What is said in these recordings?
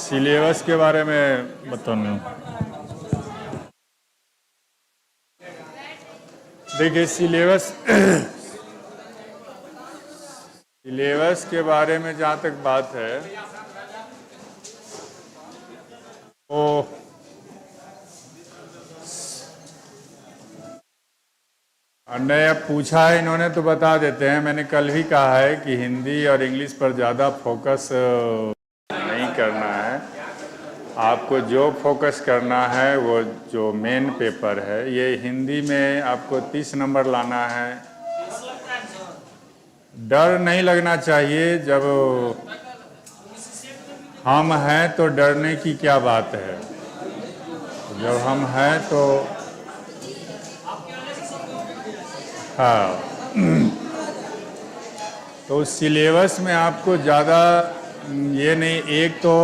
Syllabus के बारे में बताना। देखिए सिलेबस के बारे में जहाँ तक बात है वो नया पूछा है इन्होंने तो बता देते हैं। मैंने कल भी कहा है कि हिंदी और इंग्लिश पर ज़्यादा फोकस नहीं करना है। आपको जो फोकस करना है वो जो मेन पेपर है, ये हिंदी में आपको 30 नंबर लाना है। डर नहीं लगना चाहिए। जब हम हैं तो डरने की क्या बात है। जब हम हैं तो हाँ तो सिलेबस में आपको ज़्यादा ये नहीं, एक तो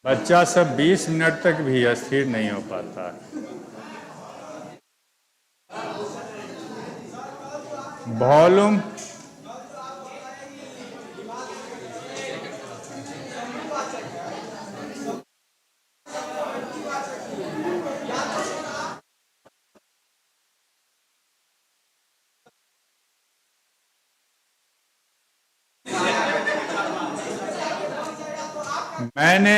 बच्चा सब 20 मिनट तक भी स्थिर नहीं हो पाता। वॉल्यूम मैंने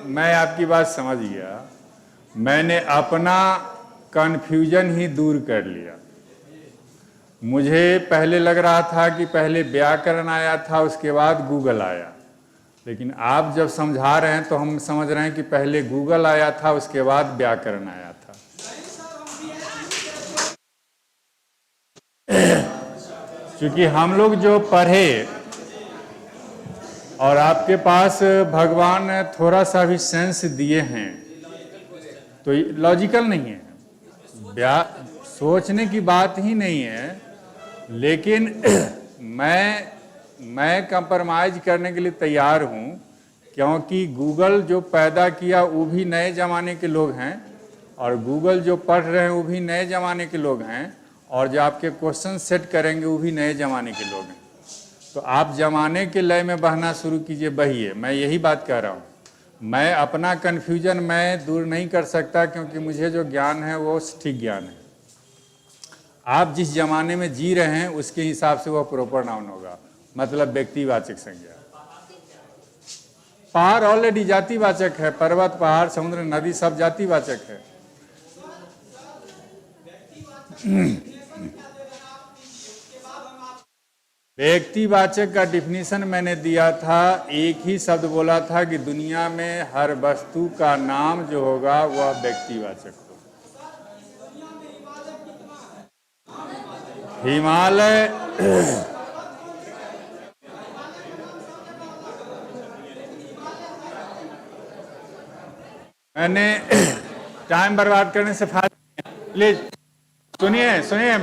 मैं आपकी बात समझ गया। मैंने अपना कन्फ्यूजन ही दूर कर लिया। मुझे पहले लग रहा था कि पहले व्याकरण आया था उसके बाद गूगल आया, लेकिन आप जब समझा रहे हैं तो हम समझ रहे हैं कि पहले गूगल आया था उसके बाद व्याकरण आया था। क्योंकि हम लोग जो पढ़े और आपके पास भगवान थोड़ा सा भी सेंस दिए हैं तो लॉजिकल नहीं है, सोचने की बात ही नहीं है। लेकिन मैं कंप्रोमाइज करने के लिए तैयार हूं, क्योंकि गूगल जो पैदा किया वो भी नए ज़माने के लोग हैं और गूगल जो पढ़ रहे हैं वो भी नए ज़माने के लोग हैं और जो आपके क्वेश्चन सेट करेंगे वो भी नए ज़माने के लोग हैं। तो आप ज़माने के लय में बहना शुरू कीजिए, बहिए। मैं यही बात कह रहा हूँ। मैं अपना कन्फ्यूजन मैं दूर नहीं कर सकता, क्योंकि मुझे जो ज्ञान है वो ठीक ज्ञान है। आप जिस ज़माने में जी रहे हैं उसके हिसाब से वह प्रॉपर नाउन होगा, मतलब व्यक्तिवाचक संज्ञा। पहाड़ ऑलरेडी जातिवाचक है, पर्वत पहाड़ समुद्र नदी सब जातिवाचक है। व्यक्तिवाचक का डिफिनीशन मैंने दिया था, एक ही शब्द बोला था कि दुनिया में हर वस्तु का नाम जो होगा वह व्यक्तिवाचक होगा। हिमालय मैंने टाइम बर्बाद करने से फायदा। प्लीज सुनिए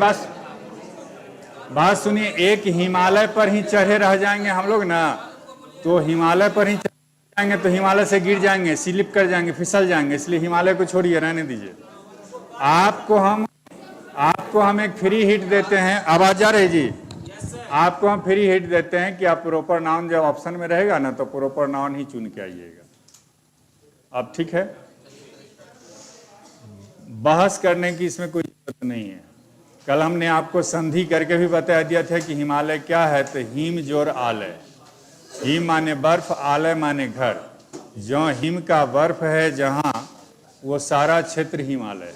बात सुनिए। एक हिमालय पर ही चढ़े रह जाएंगे हम लोग ना, तो हिमालय पर ही चढ़े जाएंगे तो हिमालय से गिर जाएंगे, स्लिप कर जाएंगे, फिसल जाएंगे। इसलिए हिमालय को छोड़िए, रहने दीजिए। आपको हम एक फ्री हिट देते हैं। आवाज आ रही जी? आपको हम फ्री हिट देते हैं कि आप प्रॉपर नाउन जब ऑप्शन में रहेगा ना तो प्रॉपर नाउन ही चुन के आइएगा। अब ठीक है, बहस करने की इसमें कोई जरूरत नहीं है। कल हमने आपको संधि करके भी बता दिया था कि हिमालय क्या है। तो हिम जोर आलय, हिम माने बर्फ, आलय माने घर। जो हिम का बर्फ है जहाँ, वो सारा क्षेत्र हिमालय।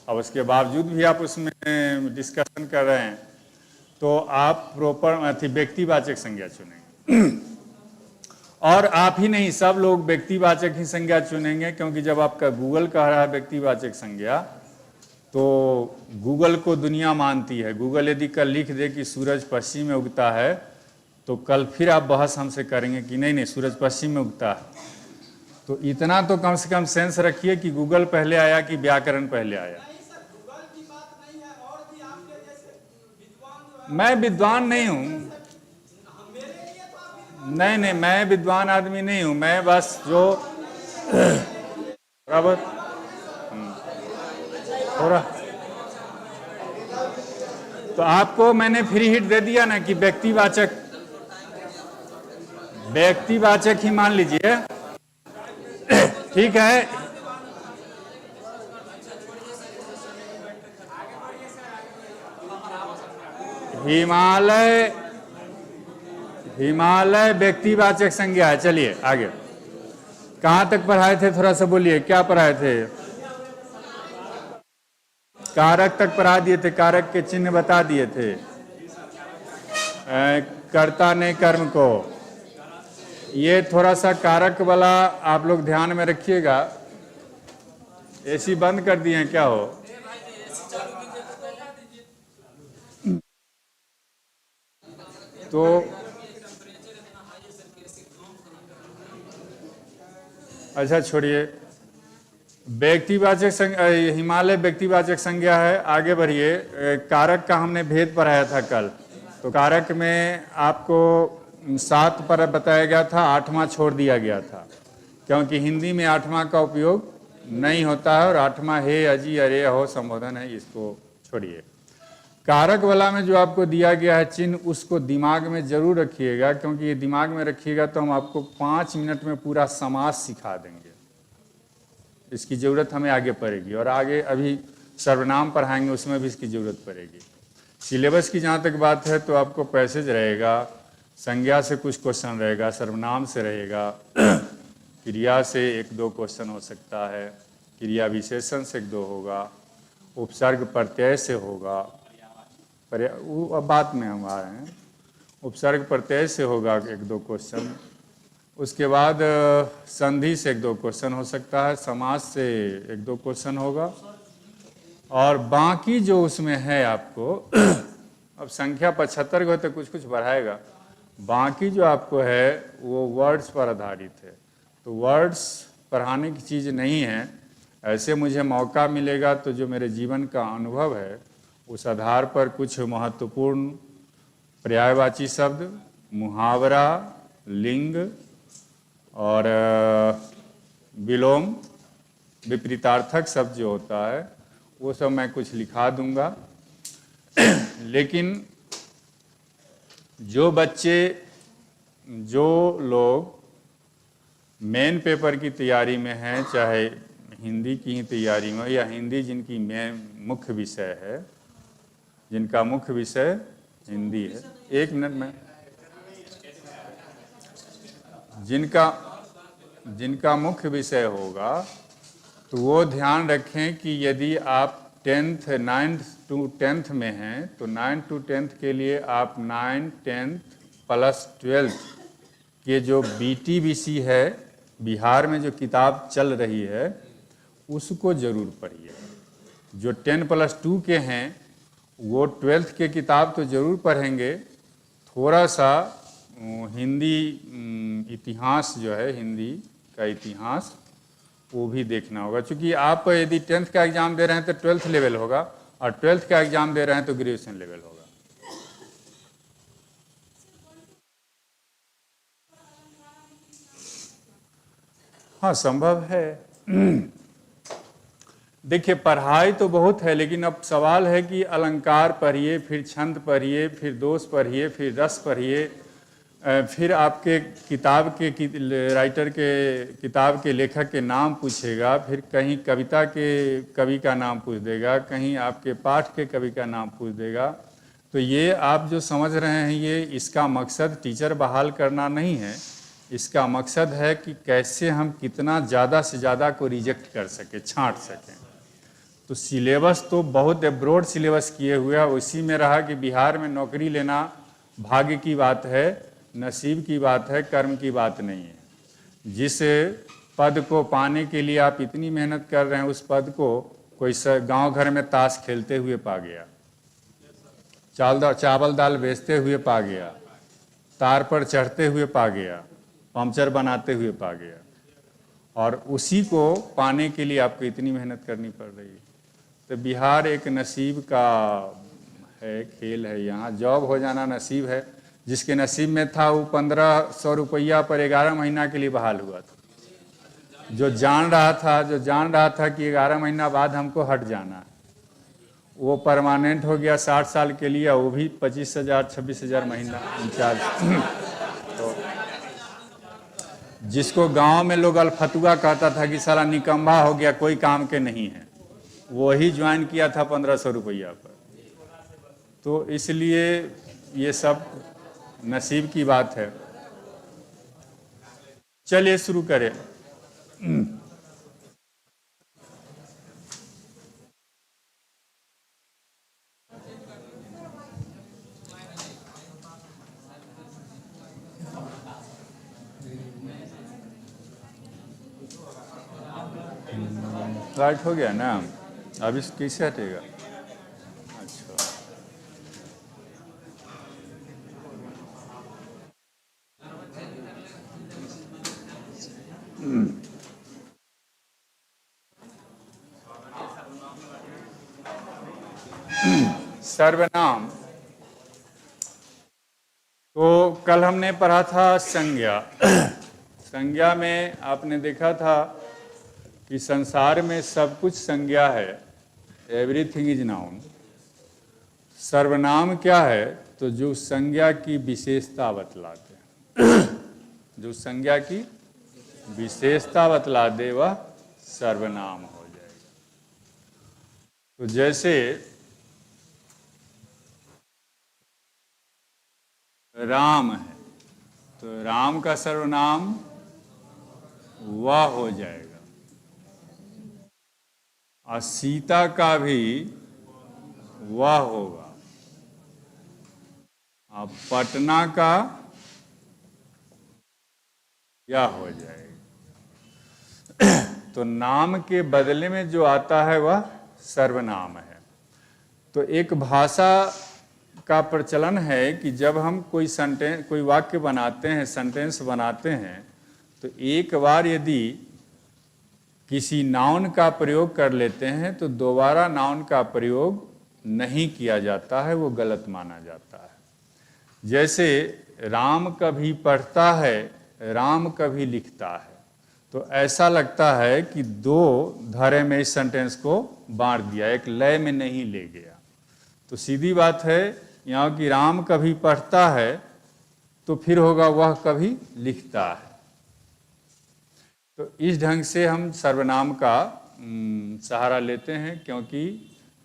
अब उसके बावजूद भी आप उसमें डिस्कशन कर रहे हैं तो आप प्रॉपर व्यक्तिवाचक संज्ञा चुनेंगे। और आप ही नहीं, सब लोग व्यक्तिवाचक ही संज्ञा चुनेंगे, क्योंकि जब आपका गूगल कह रहा है व्यक्तिवाचक संज्ञा तो गूगल को दुनिया मानती है। गूगल यदि कल लिख दे कि सूरज पश्चिम में उगता है तो कल फिर आप बहस हमसे करेंगे कि नहीं सूरज पश्चिम में उगता है। तो इतना तो कम से कम सेंस रखिए कि गूगल पहले आया कि व्याकरण पहले आया। मैं विद्वान नहीं हूँ, नहीं मैं विद्वान आदमी नहीं हूँ। मैं बस जो बराबर थोड़ा तो आपको मैंने फ्री हिट दे दिया ना कि व्यक्तिवाचक ही मान लीजिए, ठीक है। हिमालय व्यक्तिवाचक संज्ञा है। चलिए आगे, कहां तक पढ़ाए थे, थोड़ा सा बोलिए, क्या पढ़ाए थे? कारक तक पढ़ा दिए थे, कारक के चिन्ह बता दिए थे। कर्ता ने कर्म को, ये थोड़ा सा कारक वाला आप लोग ध्यान में रखिएगा। एसी बंद कर दिए हैं क्या हो? तो अच्छा छोड़िए, व्यक्तिवाचक हिमालय व्यक्तिवाचक संज्ञा है। आगे बढ़िए, कारक का हमने भेद पढ़ाया था कल। तो कारक में आपको 7 पर बताया गया था, 8वां छोड़ दिया गया था, क्योंकि हिंदी में 8वां का उपयोग नहीं होता है, और 8वां हे, अजी, अरे, हो संबोधन है, इसको छोड़िए। कारक वाला में जो आपको दिया गया है चिन्ह, उसको दिमाग में जरूर रखिएगा, क्योंकि ये दिमाग में रखिएगा तो हम आपको 5 मिनट में पूरा समास सिखा देंगे। इसकी ज़रूरत हमें आगे पड़ेगी, और आगे अभी सर्वनाम पढ़ाएंगे, उसमें भी इसकी ज़रूरत पड़ेगी। सिलेबस की जहाँ तक बात है तो आपको पैसेज रहेगा, संज्ञा से कुछ क्वेश्चन रहेगा, सर्वनाम से रहेगा, क्रिया से 1-2 क्वेश्चन हो सकता है, क्रिया विशेषण से 1-2 होगा, उपसर्ग प्रत्यय से होगा, वो अब बात में हम आ रहे हैं, उपसर्ग प्रत्यय से होगा 1-2 क्वेश्चन, उसके बाद संधि से 1-2 क्वेश्चन हो सकता है, समास से 1-2 क्वेश्चन होगा, और बाकी जो उसमें है आपको अब संख्या 75 को तो कुछ बढ़ाएगा, बाकी जो आपको है वो वर्ड्स पर आधारित है। तो वर्ड्स पढ़ाने की चीज़ नहीं है, ऐसे मुझे मौका मिलेगा तो जो मेरे जीवन का अनुभव है उस आधार पर कुछ महत्वपूर्ण पर्यायवाची शब्द, मुहावरा, लिंग और विलोम, विपरीतार्थक शब्द जो होता है वो सब मैं कुछ लिखा दूंगा। लेकिन जो बच्चे, जो लोग मेन पेपर की तैयारी में हैं, चाहे हिंदी की ही तैयारी में, या हिंदी जिनकी मुख्य विषय है, जिनका मुख्य विषय हिंदी है, 1 मिनट में, जिनका मुख्य विषय होगा, तो वो ध्यान रखें कि यदि आप 9th to 10th में हैं तो 9th to 10th के लिए आप 9, 10th प्लस 12th के जो BTBC है, बिहार में जो किताब चल रही है, उसको ज़रूर पढ़िए। जो 10+2 के हैं वो 12th के किताब तो ज़रूर पढ़ेंगे, थोड़ा सा हिंदी इतिहास जो है, हिंदी का इतिहास वो भी देखना होगा, क्योंकि आप यदि 10th का एग्ज़ाम दे रहे हैं तो 12th लेवल होगा, और 12th का एग्ज़ाम दे रहे हैं तो ग्रेजुएशन लेवल होगा। हाँ, संभव है। देखिए, पढ़ाई तो बहुत है, लेकिन अब सवाल है कि अलंकार पढ़िए, फिर छंद पढ़िए, फिर दोष पढ़िए, फिर रस पढ़िए, फिर आपके किताब के राइटर के, किताब के लेखक के नाम पूछेगा, फिर कहीं कविता के कवि का नाम पूछ देगा, कहीं आपके पाठ के कवि का नाम पूछ देगा। तो ये आप जो समझ रहे हैं, ये इसका मकसद टीचर बहाल करना नहीं है, इसका मकसद है कि कैसे हम कितना ज़्यादा से ज़्यादा को रिजेक्ट कर सके, छांट सकें। तो सिलेबस तो बहुत ब्रॉड सिलेबस किए हुए है, उसी में रहा कि बिहार में नौकरी लेना भाग्य की बात है, नसीब की बात है, कर्म की बात नहीं है। जिस पद को पाने के लिए आप इतनी मेहनत कर रहे हैं, उस पद को कोई गांव घर में ताश खेलते हुए पा गया, चावल दाल बेचते हुए पा गया, तार पर चढ़ते हुए पा गया, पंचर बनाते हुए पा गया, और उसी को पाने के लिए आपको इतनी मेहनत करनी पड़ रही है। तो बिहार एक नसीब का है, खेल है। यहाँ जॉब हो जाना नसीब है, जिसके नसीब में था वो 1500 रुपया पर 11 महीना के लिए बहाल हुआ था। जो जान रहा था कि 11 महीना बाद हमको हट जाना है, वो परमानेंट हो गया 60 साल के लिए, वो भी 25,000 26,000 महीना इंचार्ज। तो जिसको गांव में लोग अलफतुआ कहता था कि साला निकम्मा हो गया, कोई काम के नहीं है, वही ज्वाइन किया था 1500 रुपया पर। तो इसलिए ये सब नसीब की बात है। चलिए शुरू करें। राइट हो गया ना? अब इस कैसे हटेगा? अच्छा, सर्वनाम। तो कल हमने पढ़ा था संज्ञा। संज्ञा में आपने देखा था कि संसार में सब कुछ संज्ञा है, एवरीथिंग इज नाउन। सर्वनाम क्या है? तो जो संज्ञा की विशेषता बतलाते हैं, जो संज्ञा की विशेषता बतला दे वह सर्वनाम हो जाएगा। तो जैसे राम है, तो राम का सर्वनाम वह हो जाएगा। और सीता का भी वह होगा। और पटना का यह हो जाएगा। तो नाम के बदले में जो आता है वह सर्वनाम है। तो एक भाषा का प्रचलन है कि जब हम कोई वाक्य बनाते हैं, सेंटेंस बनाते हैं, तो एक बार यदि किसी नाउन का प्रयोग कर लेते हैं तो दोबारा नाउन का प्रयोग नहीं किया जाता है, वो गलत माना जाता है। जैसे राम कभी पढ़ता है, राम कभी लिखता है, तो ऐसा लगता है कि दो धारे में इस सेंटेंस को बांट दिया, एक लय में नहीं ले गया। तो सीधी बात है यहाँ कि राम कभी पढ़ता है तो फिर होगा वह कभी लिखता है। तो इस ढंग से हम सर्वनाम का सहारा लेते हैं, क्योंकि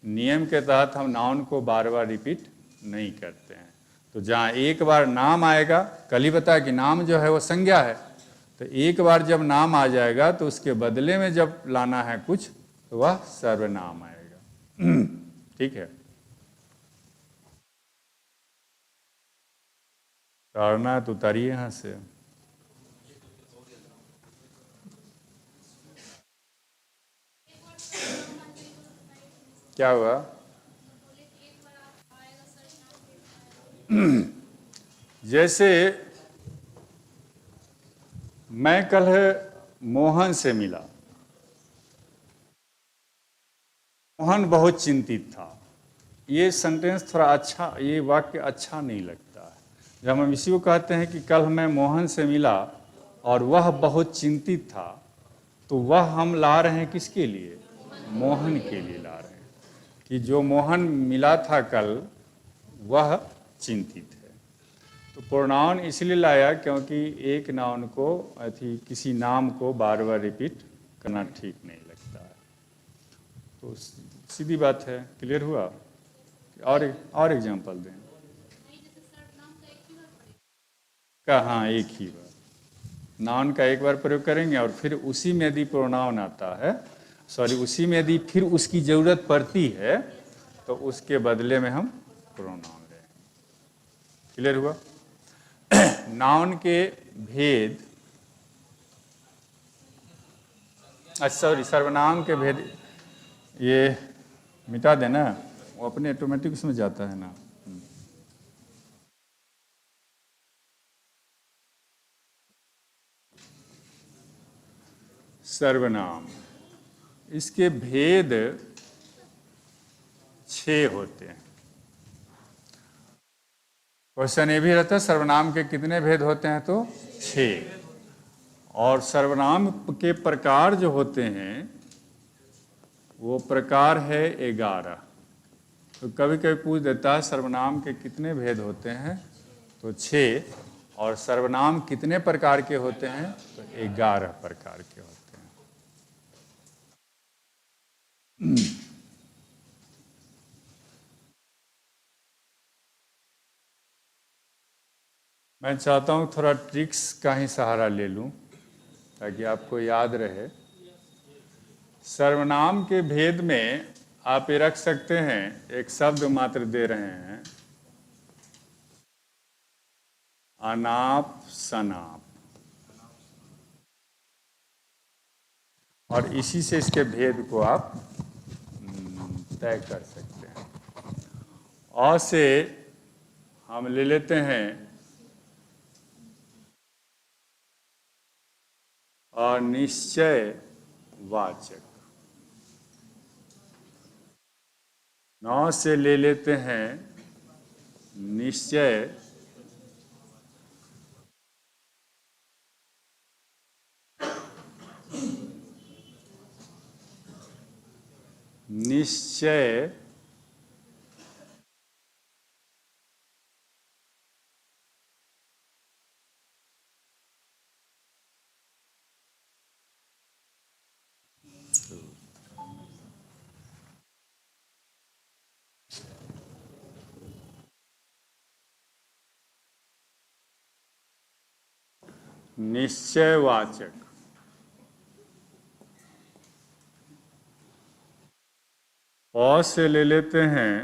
नियम के तहत हम नाउन को बार बार रिपीट नहीं करते हैं। तो जहाँ एक बार नाम आएगा, कल ही बताया कि नाम जो है वो संज्ञा है, तो एक बार जब नाम आ जाएगा तो उसके बदले में जब लाना है कुछ तो वह सर्वनाम आएगा। ठीक है, तारना तो उतारिए यहाँ से। क्या हुआ? जैसे मैं कल मोहन से मिला, मोहन बहुत चिंतित था। ये सेंटेंस थोड़ा अच्छा, ये वाक्य अच्छा नहीं लगता है। जब हम इसी को कहते हैं कि कल मैं मोहन से मिला और वह बहुत चिंतित था, तो वह हम ला रहे हैं किसके लिए? मोहन के लिए ला रहे हैं कि जो मोहन मिला था कल वह चिंतित है। तो प्रोनाउन इसलिए लाया क्योंकि एक नाउन को किसी नाम को बार बार रिपीट करना ठीक नहीं लगता है। तो सीधी बात है, क्लियर हुआ? और एग्जांपल दें का? हाँ, एक ही बार नाउन का एक बार प्रयोग करेंगे और फिर उसी में यदि प्रोनाउन आता है, उसी में यदि फिर उसकी जरूरत पड़ती है तो उसके बदले में हम प्रोनाउन लें। क्लियर हुआ? नाउन के भेद, सर्वनाम के भेद ये मिटा देना, वो अपने ऑटोमेटिक उसमें जाता है ना। सर्वनाम, इसके भेद 6 होते हैं। क्वेश्चन ये भी रहता है सर्वनाम के कितने भेद होते हैं? तो 6। और सर्वनाम के प्रकार जो होते हैं वो प्रकार है 11। तो कभी कभी पूछ देता है सर्वनाम के कितने भेद होते हैं, तो 6, और सर्वनाम कितने प्रकार के होते हैं, तो 11 प्रकार के होते हैं। मैं चाहता हूँ थोड़ा ट्रिक्स का ही सहारा ले लूँ ताकि आपको याद रहे। सर्वनाम के भेद में आप ये रख सकते हैं, एक शब्द मात्र दे रहे हैं, अनाप शनाप, और इसी से इसके भेद को आप तय कर सकते हैं। अ से हम ले लेते हैं अनिश्चय वाचक, न से ले लेते हैं निश्चय निश्चय निश्चयवाचक, अ से ले लेते हैं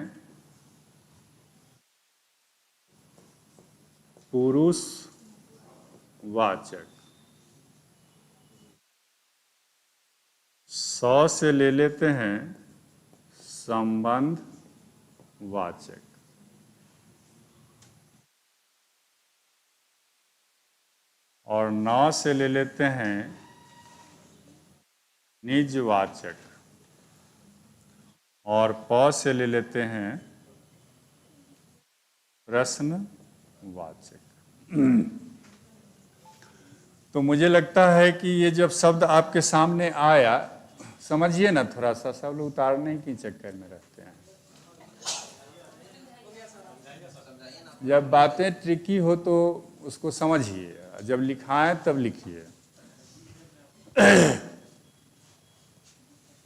पुरुषवाचक, स से ले लेते हैं संबंधवाचक, और न से ले लेते हैं निजवाचक, और प से ले लेते हैं प्रश्नवाचक। तो मुझे लगता है कि ये जब शब्द आपके सामने आया, समझिए ना, थोड़ा सा सब लोग उतारने के चक्कर में रहते हैं। जब बातें ट्रिकी हो तो उसको समझिए, जब लिखाएं तब लिखिए।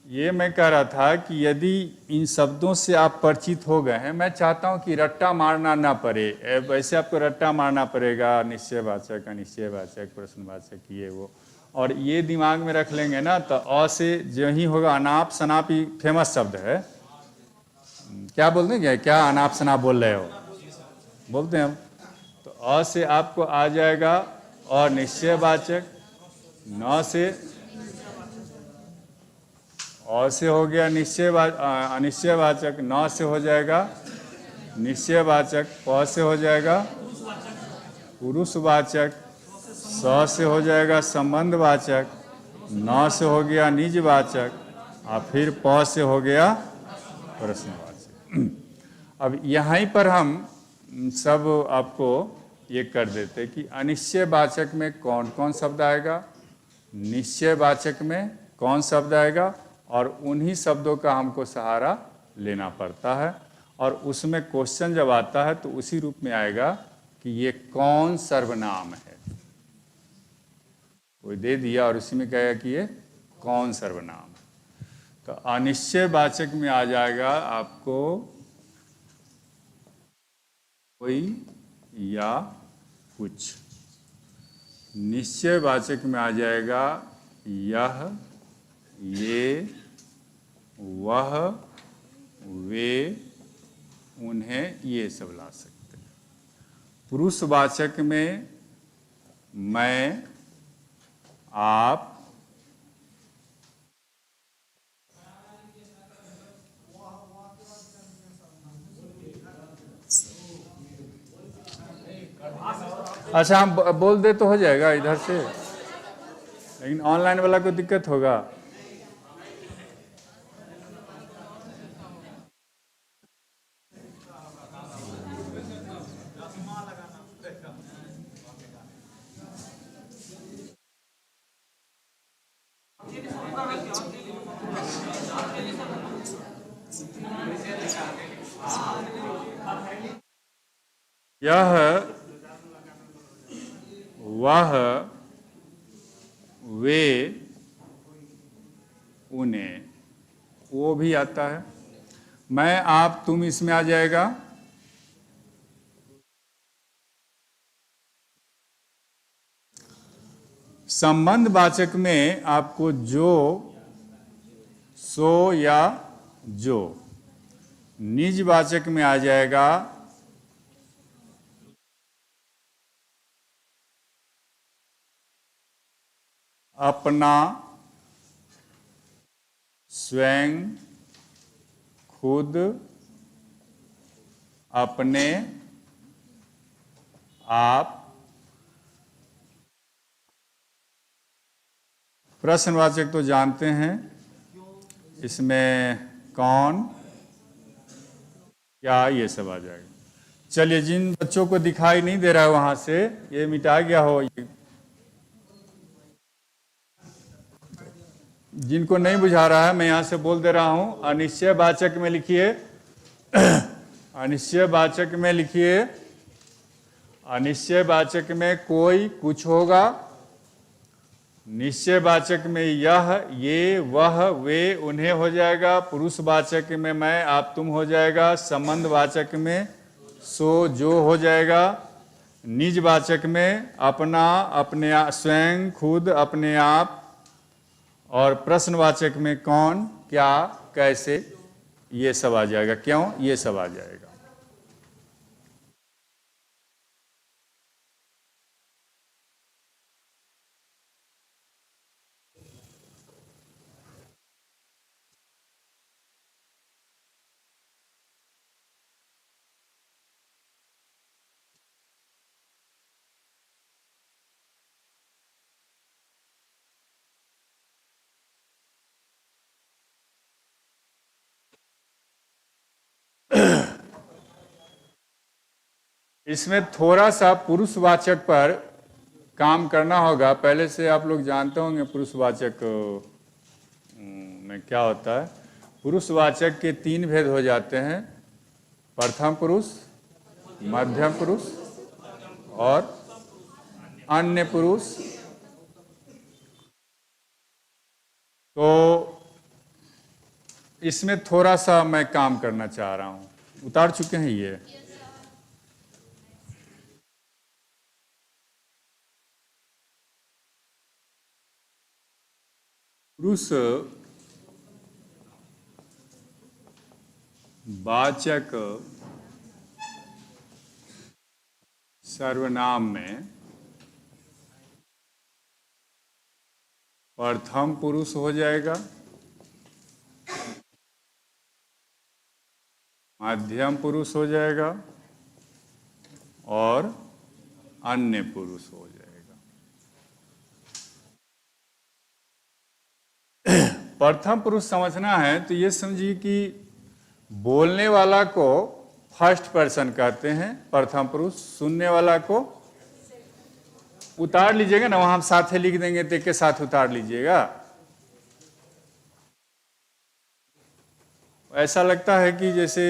ये मैं कह रहा था कि यदि इन शब्दों से आप परिचित हो गए हैं, मैं चाहता हूं कि रट्टा मारना ना पड़े। वैसे आपको रट्टा मारना पड़ेगा, निश्चयवाचक, अनिश्चयवाचक, प्रश्नवाचक, ये वो, और ये दिमाग में रख लेंगे ना, तो अ से जो ही होगा, अनाप शनाप ही फेमस शब्द है। क्या बोल देंगे, क्या अनाप शनाप बोल रहे हो, बोलते हैं हम। तो अ से आपको आ जाएगा अनिश्चयवाचक, न से अ से हो गया अनिश्चयवाचक, न से हो जाएगा निश्चयवाचक, प से हो जाएगा पुरुषवाचक, स से हो जाएगा संबंधवाचक, न से हो गया निजवाचक, और फिर प से हो गया प्रश्नवाचक। अब यहीं पर हम सब आपको ये कर देते कि अनिश्चयवाचक में कौन कौन शब्द आएगा, निश्चयवाचक में कौन शब्द आएगा, और उन्हीं शब्दों का हमको सहारा लेना पड़ता है। और उसमें क्वेश्चन जब आता है तो उसी रूप में आएगा कि ये कौन सर्वनाम है, कोई दे दिया और उसी में कहेगा कि ये कौन सर्वनाम है। तो अनिश्चयवाचक में आ जाएगा आपको कोई या कुछ, निश्चयवाचक में आ जाएगा यह, ये, वह, वे, उन्हें, ये सब ला सकते हैं। पुरुषवाचक में मैं, आप, अच्छा हम बोल दे तो हो जाएगा इधर से, लेकिन ऑनलाइन वाला को दिक्कत होगा। यह वह वे उन्हें, वो भी आता है। मैं आप तुम इसमें आ जाएगा। संबंध वाचक में आपको जो, सो या जो। निज वाचक में आ जाएगा अपना, स्वयं, खुद, अपने, आप। प्रश्नवाचक तो जानते हैं, इसमें कौन, क्या, ये सब आ जाएगा। चलिए, जिन बच्चों को दिखाई नहीं दे रहा है वहां से, ये मिटा गया हो, जिनको नहीं बुझा रहा है मैं यहां से बोल दे रहा हूं। अनिश्चय वाचक में लिखिए, अनिश्चय वाचक में लिखिए, अनिश्चय वाचक में कोई, कुछ होगा। निश्चय वाचक में यह, ये, वह, वे, उन्हें हो जाएगा। पुरुष वाचक में मैं, आप, तुम हो जाएगा। संबंध वाचक में सो, जो हो जाएगा। निज वाचक में अपना, अपने, स्वयं, खुद, अपने आप। और प्रश्नवाचक में कौन, क्या, कैसे, ये सब आ जाएगा। क्यों, ये सब आ जाएगा। इसमें थोड़ा सा पुरुषवाचक पर काम करना होगा। पहले से आप लोग जानते होंगे पुरुषवाचक में क्या होता है। पुरुषवाचक के 3 भेद हो जाते हैं, प्रथम पुरुष, मध्यम पुरुष और अन्य पुरुष। तो इसमें थोड़ा सा मैं काम करना चाह रहा हूं। उतार चुके हैं ये। पुरुष वाचक सर्वनाम में प्रथम पुरुष हो जाएगा, मध्यम पुरुष हो जाएगा और अन्य पुरुष हो जाएगा। प्रथम पुरुष समझना है तो ये समझिए कि बोलने वाला को फर्स्ट पर्सन कहते हैं प्रथम पुरुष, सुनने वाला को, उतार लीजिएगा ना, वहां हम साथ ही लिख देंगे, तो के साथ उतार लीजिएगा। ऐसा लगता है कि जैसे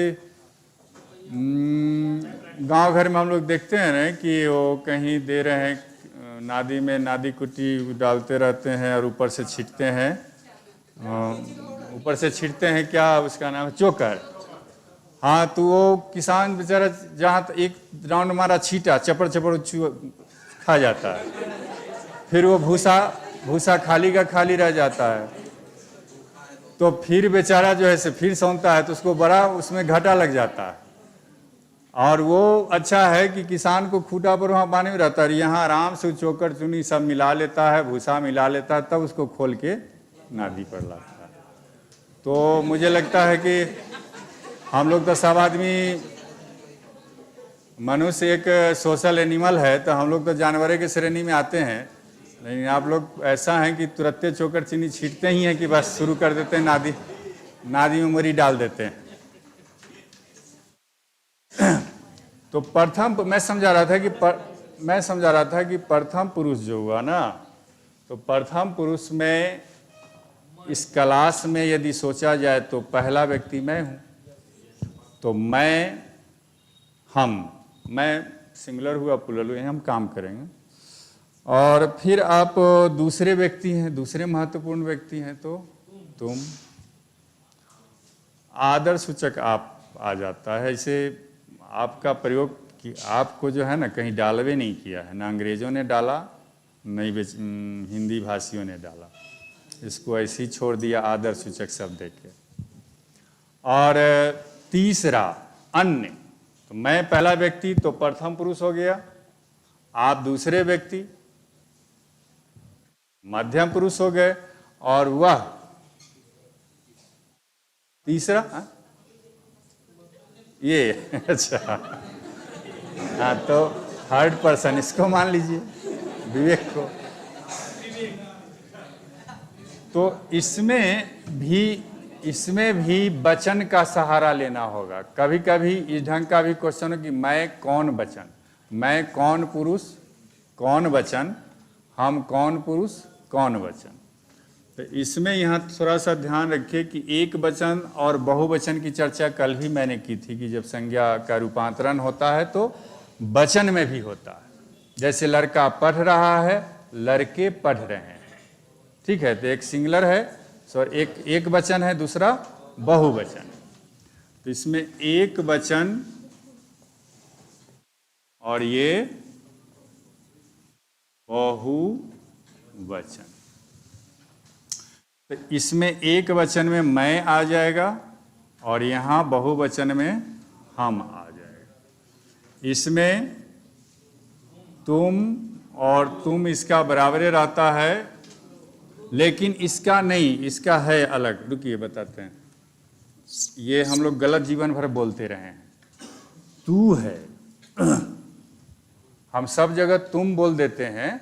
गांव घर में हम लोग देखते हैं ना कि वो कहीं दे रहे हैं, नादी में नादी कुटी डालते रहते हैं और ऊपर से छींटते हैं, ऊपर से छींटते हैं, क्या उसका नाम है, चोकर। हाँ, तो वो किसान बेचारा जहाँ एक राउंड मारा, छींटा, चपड़ चपड़ खा जाता है, फिर वो भूसा खाली का खाली रह जाता है। तो फिर बेचारा जो है से फिर सौंपता है, तो उसको बड़ा उसमें घाटा लग जाता है। और वो अच्छा है कि किसान को खूटा पर वहाँ पानी में रहता है, यहाँ आराम से चोकर चुनी सब मिला लेता है, भूसा मिला लेता है, तब उसको खोल के नादी पर लाता है। तो मुझे लगता है कि हम लोग तो सब आदमी, मनुष्य एक सोशल एनिमल है, तो हम लोग तो जानवरों के श्रेणी में आते हैं। लेकिन आप लोग ऐसा हैं कि तुरंत चोकर चीनी छींटते ही हैं कि बस शुरू कर देते हैं, नादी में मरी डाल देते हैं। तो प्रथम, मैं समझा रहा था कि प्रथम पुरुष जो हुआ ना, तो प्रथम पुरुष में इस क्लास में यदि सोचा जाए तो पहला व्यक्ति मैं हूं। तो मैं सिंगुलर हुआ प्लूरल हुआ, हम काम करेंगे। और फिर आप दूसरे व्यक्ति हैं, दूसरे महत्वपूर्ण व्यक्ति हैं तो तुम। आदर सूचक आप आ जाता है, इसे आपका प्रयोग कि आपको जो है ना कहीं डालवे नहीं किया है, ना अंग्रेजों ने डाला नहीं हिंदी भाषियों ने डाला, इसको ऐसे ही छोड़ दिया आदर सूचक शब्द के। और तीसरा अन्य, तो मैं पहला व्यक्ति तो प्रथम पुरुष हो गया, आप दूसरे व्यक्ति मध्यम पुरुष हो गए, और वह तीसरा ये अच्छा हाँ, तो थर्ड पर्सन इसको मान लीजिए, विवेक को। तो इसमें भी वचन का सहारा लेना होगा। कभी कभी इस ढंग का भी क्वेश्चन हो कि मैं कौन वचन, मैं कौन पुरुष कौन वचन, हम कौन पुरुष कौन वचन। तो इसमें यहाँ थोड़ा सा ध्यान रखिए कि एक वचन और बहुवचन की चर्चा कल भी मैंने की थी कि जब संज्ञा का रूपांतरण होता है तो वचन में भी होता है। जैसे लड़का पढ़ रहा है, लड़के पढ़ रहे हैं, ठीक है, तो एक सिंगुलर है, सॉरी एक वचन है, दूसरा बहुवचन। तो इसमें एक वचन और ये बहुवचन। तो इसमें एक वचन में मैं आ जाएगा और यहाँ बहुवचन में हम आ जाएगा। इसमें तुम और तुम इसका बराबरे रहता है, लेकिन इसका नहीं, इसका है अलग। रुकिए बताते हैं, ये हम लोग गलत जीवन भर बोलते रहे हैं। तू है, हम सब जगह तुम बोल देते हैं,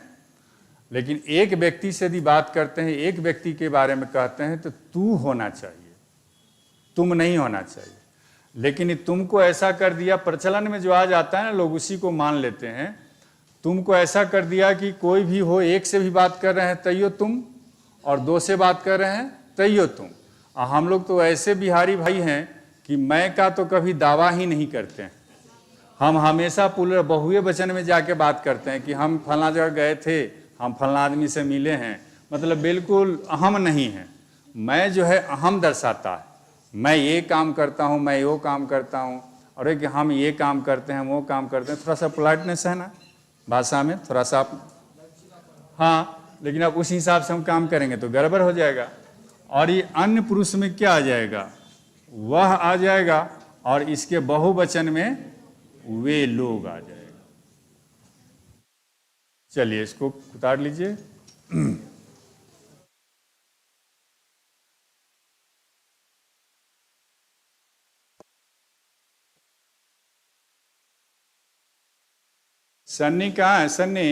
लेकिन एक व्यक्ति से यदि बात करते हैं, एक व्यक्ति के बारे में कहते हैं तो तू होना चाहिए, तुम नहीं होना चाहिए। लेकिन तुमको ऐसा कर दिया, प्रचलन में जो आ जाता है ना, लोग उसी को मान लेते हैं। तुमको ऐसा कर दिया कि कोई भी हो, एक से भी बात कर रहे हैं तैयो तुम, और दो से बात कर रहे हैं तैयो तुम। हम लोग तो ऐसे बिहारी भाई हैं कि मैं का तो कभी दावा ही नहीं करते हैं। हम हमेशा पूरे बहुए वचन में जाके बात करते हैं कि हम फला जगह गए थे, हम फला आदमी से मिले हैं, मतलब बिल्कुल अहम नहीं है। मैं जो है अहम दर्शाता है, मैं ये काम करता हूँ, मैं वो काम करता हूँ, और एक हम ये काम करते हैं, वो काम करते हैं। थोड़ा सा पोलाइटनेस है ना भाषा में, थोड़ा सा आप, हाँ, लेकिन अब उस हिसाब से हम काम करेंगे तो गड़बड़ हो जाएगा। और ये अन्य पुरुष में क्या आ जाएगा, वह आ जाएगा, और इसके बहुवचन में वे लोग आ जाएगा। चलिए इसको उतार लीजिए। सन्नी कहाँ है? सन्नी,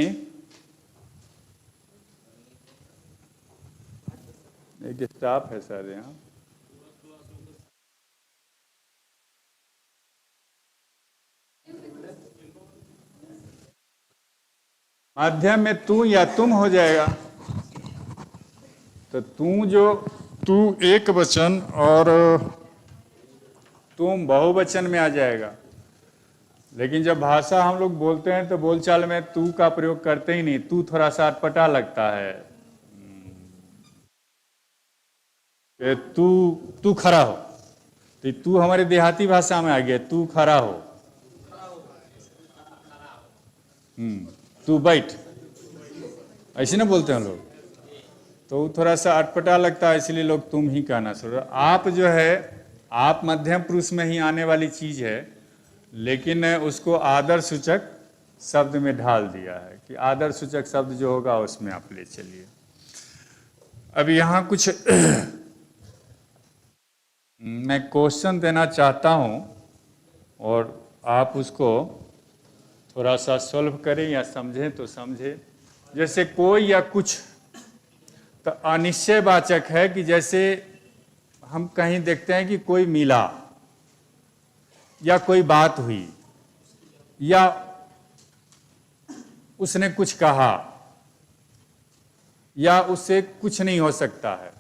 एक स्टाफ है सर यहाँ। माध्यम में तू या तुम हो जाएगा। तो तू एक वचन और तुम बहुवचन में आ जाएगा। लेकिन जब भाषा हम लोग बोलते हैं तो बोलचाल में तू का प्रयोग करते ही नहीं, तू थोड़ा सा अटपटा लगता है। तू खड़ा हो, तो तू हमारे देहाती भाषा में आ गया, तू खड़ा हो। तू बैठ, ऐसे ना बोलते हैं लोग, तो थोड़ा सा अटपटा लगता है, इसलिए लोग तुम ही कहना शुरू। आप जो है, आप मध्यम पुरुष में ही आने वाली चीज है, लेकिन उसको आदर सूचक शब्द में ढाल दिया है कि आदर सूचक शब्द जो होगा उसमें आप ले चलिए। अब यहाँ कुछ मैं क्वेश्चन देना चाहता हूँ और आप उसको थोड़ा सा सॉल्व करें या समझें तो समझें। जैसे कोई या कुछ, तो अनिश्चयवाचक है कि जैसे हम कहीं देखते हैं कि कोई मिला या कोई बात हुई या उसने कुछ कहा या उससे कुछ नहीं हो सकता है।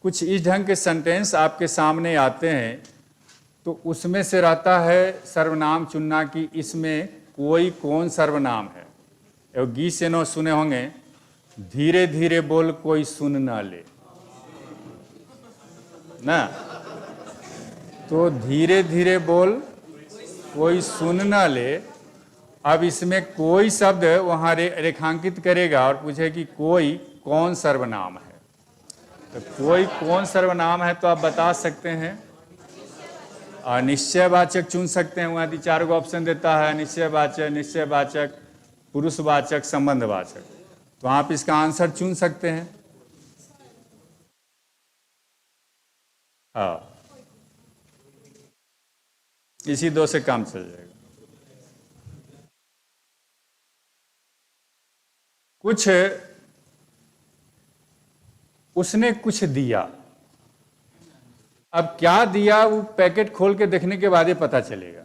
कुछ इस ढंग के सेंटेंस आपके सामने आते हैं तो उसमें से रहता है सर्वनाम चुनना कि इसमें कोई कौन सर्वनाम है। एवं गीत से नो सुने होंगे, धीरे धीरे बोल कोई सुन ना ले, ना। तो धीरे धीरे बोल कोई सुन ना ले। अब इसमें कोई शब्द वहां रेखांकित करेगा और पूछे कि कोई कौन सर्वनाम है। तो कोई कौन सर्वनाम है तो आप बता सकते हैं। निश्चयवाचक चुन सकते हैं, वहां 4 गो ऑप्शन देता है, निश्चयवाचक, निश्चयवाचक, पुरुषवाचक, संबंधवाचक। तो आप इसका आंसर चुन सकते हैं। हाँ, इसी 2 से काम चल जाएगा। कुछ उसने कुछ दिया। अब क्या दिया वो पैकेट खोल के देखने के बाद ही पता चलेगा।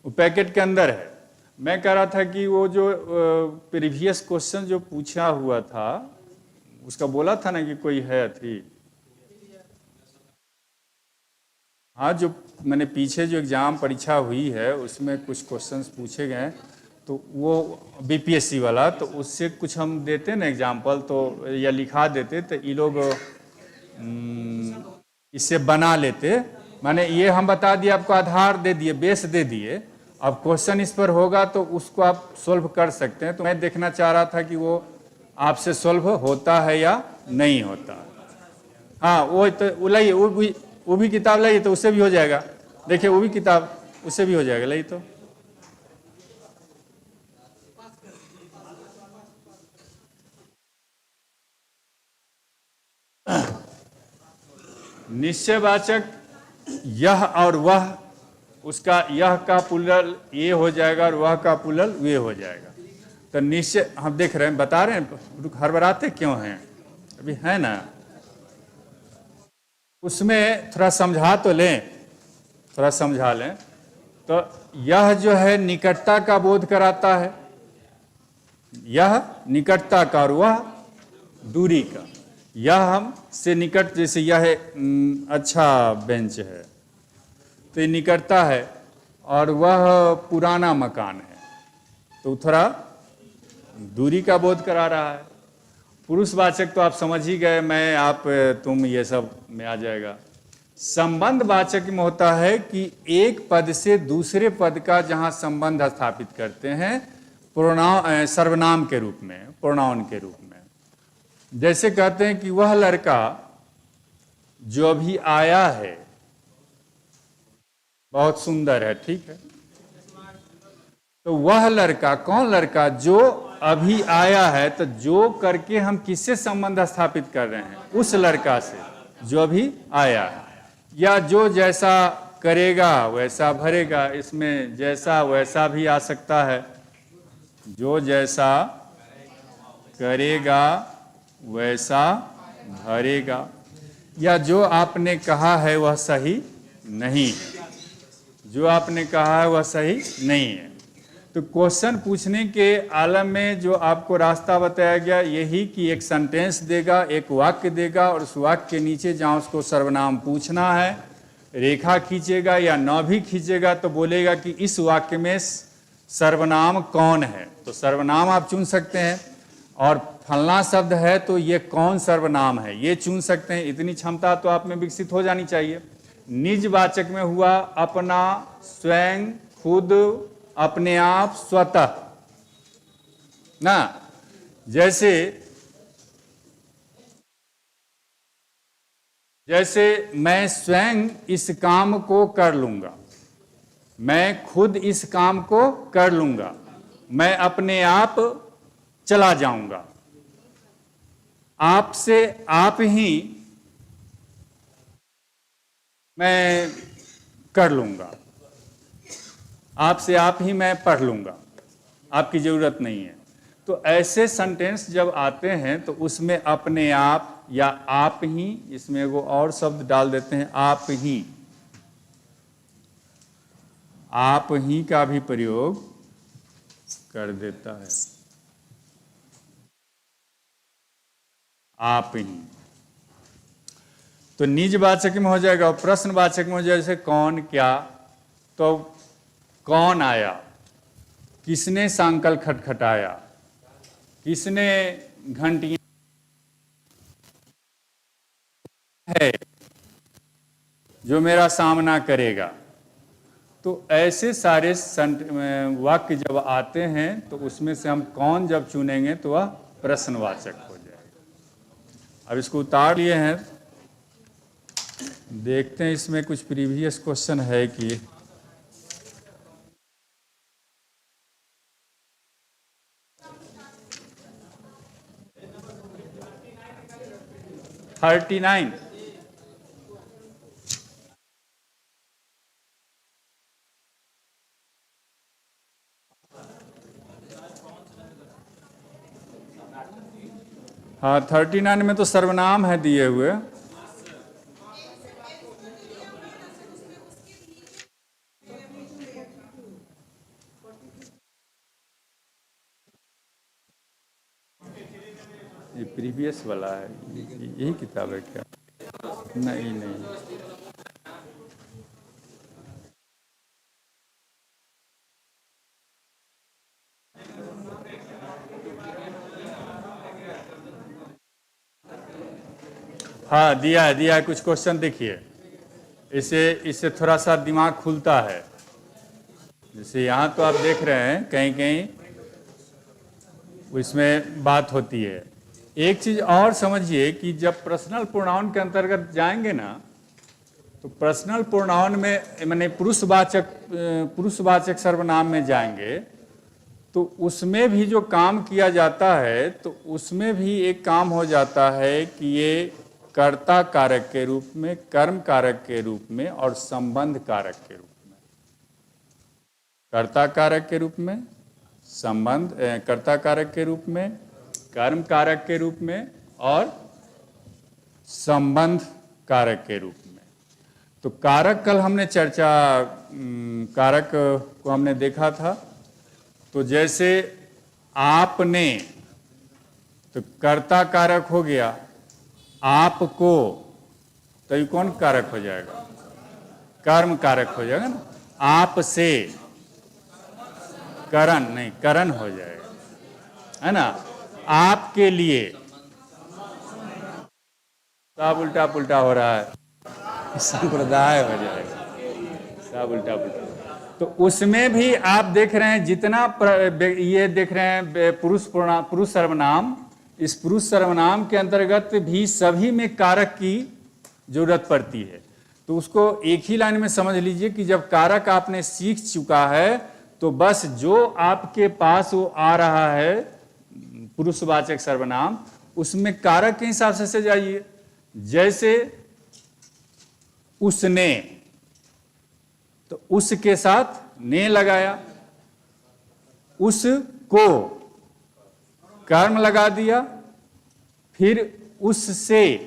वो पैकेट के अंदर है। मैं कह रहा था कि वो जो प्रीवियस क्वेश्चन जो पूछा हुआ था उसका बोला था ना कि कोई है थी। हाँ, जो मैंने पीछे जो एग्जाम परीक्षा हुई है उसमें कुछ क्वेश्चंस पूछे गए, तो वो बीपीएससी वाला, तो उससे कुछ हम देते ना एग्जाम्पल, तो या लिखा देते तो ये लोग इससे बना लेते। माने ये हम बता दिए, आपको आधार दे दिए, बेस दे दिए, अब क्वेश्चन इस पर होगा तो उसको आप सोल्व कर सकते हैं। तो मैं देखना चाह रहा था कि वो आपसे सोल्व होता है या नहीं होता। हाँ, वो तो लाइए, वो भी किताब लाइए तो उससे भी हो जाएगा। देखिए वो भी किताब उससे भी हो जाएगा, लाइए तो। निश्चयवाचक यह और वह, उसका यह का पुलल ये हो जाएगा और वह का पुलल वे हो जाएगा। तो निश्चय हम देख रहे हैं, बता रहे हैं, हड़बड़ाते क्यों हैं, अभी है ना। उसमें थोड़ा समझा तो लें, थोड़ा समझा लें। तो यह जो है निकटता का बोध कराता है, यह निकटता का, और वह दूरी का। यह हम से निकट, जैसे यह है अच्छा बेंच है तो ये निकटता है, और वह पुराना मकान है तो थोड़ा दूरी का बोध करा रहा है। पुरुषवाचक तो आप समझ ही गए, मैं आप तुम ये सब में आ जाएगा। संबंधवाचक में होता है कि एक पद से दूसरे पद का जहां संबंध स्थापित करते हैं प्रोनाउन, सर्वनाम के रूप में, प्रोनाउन के रूप में। जैसे कहते हैं कि वह लड़का जो अभी आया है बहुत सुंदर है, ठीक है। तो वह लड़का, कौन लड़का, जो अभी आया है, तो जो करके हम किससे संबंध स्थापित कर रहे हैं, उस लड़का से जो अभी आया है। या जो जैसा करेगा वैसा भरेगा, इसमें जैसा वैसा भी आ सकता है। जो जैसा करेगा वैसा भरेगा, या जो आपने कहा है वह सही नहीं है, जो आपने कहा है वह सही नहीं है। तो क्वेश्चन पूछने के आलम में जो आपको रास्ता बताया गया यही कि एक सेंटेंस देगा, एक वाक्य देगा, और उस वाक्य के नीचे जहाँ उसको सर्वनाम पूछना है रेखा खींचेगा या न भी खींचेगा तो बोलेगा कि इस वाक्य में सर्वनाम कौन है। तो सर्वनाम आप चुन सकते हैं, और फलना शब्द है तो ये कौन सर्वनाम है ये चुन सकते हैं। इतनी क्षमता तो आप में विकसित हो जानी चाहिए। निजवाचक में हुआ अपना, स्वयं, खुद, अपने आप, स्वतः ना। जैसे मैं स्वयं इस काम को कर लूंगा, मैं खुद इस काम को कर लूंगा, मैं अपने आप चला जाऊंगा, आपसे आप ही मैं कर लूंगा, आपसे आप ही मैं पढ़ लूंगा, आपकी जरूरत नहीं है। तो ऐसे सेंटेंस जब आते हैं तो उसमें अपने आप या आप ही, इसमें वो और शब्द डाल देते हैं, आप ही का भी प्रयोग कर देता है, आप ही। तो निजवाचक में हो जाएगा, और प्रश्नवाचक में हो जाएगा, जैसे कौन, क्या। तो कौन आया, किसने सांकल खटखटाया, किसने घंटियां है जो मेरा सामना करेगा। तो ऐसे सारे वाक्य जब आते हैं तो उसमें से हम कौन जब चुनेंगे तो वह प्रश्नवाचक हो जाएगा। अब इसको उतार लिए हैं, देखते हैं इसमें कुछ प्रीवियस क्वेश्चन है कि $39। हाँ 39 में तो सर्वनाम है दिए हुए। ये प्रीवियस वाला है, यही किताब है क्या? नहीं नहीं, हाँ दिया है कुछ क्वेश्चन देखिए, इससे थोड़ा सा दिमाग खुलता है। जैसे यहाँ तो आप देख रहे हैं कहीं कहीं इसमें बात होती है। एक चीज और समझिए कि जब पर्सनल प्रोनाउन के अंतर्गत जाएंगे ना, तो पर्सनल प्रोनाउन में माने पुरुषवाचक सर्वनाम में जाएंगे तो उसमें भी जो काम किया जाता है तो उसमें भी एक काम हो जाता है कि ये कर्ता कारक के रूप में, कर्म कारक के रूप में और संबंध कारक के रूप में। कर्ता कारक के रूप में, संबंध कर्ता कारक के रूप में, कर्म कारक के रूप में और संबंध कारक के रूप में। तो कारक कल हमने चर्चा, कारक को हमने देखा था। तो जैसे आपने, तो कर्ता कारक हो गया, आपको, तो ये कौन कारक हो जाएगा? कर्म कारक हो जाएगा ना। आपसे, करण नहीं, करण हो जाएगा, है ना। आपके लिए, सब उल्टा पुल्टा हो रहा है, संप्रदाय हो जाएगा, सब उल्टा पुल्टा। तो उसमें भी आप देख रहे हैं जितना ये देख रहे हैं पुरुष सर्वनाम, इस पुरुष सर्वनाम के अंतर्गत भी सभी में कारक की जरूरत पड़ती है। तो उसको एक ही लाइन में समझ लीजिए कि जब कारक आपने सीख चुका है तो बस जो आपके पास वो आ रहा है पुरुषवाचक सर्वनाम, उसमें कारक के हिसाब से जाइए। जैसे उसने, तो उस के साथ ने लगाया, उसको कर्म लगा दिया, फिर उससे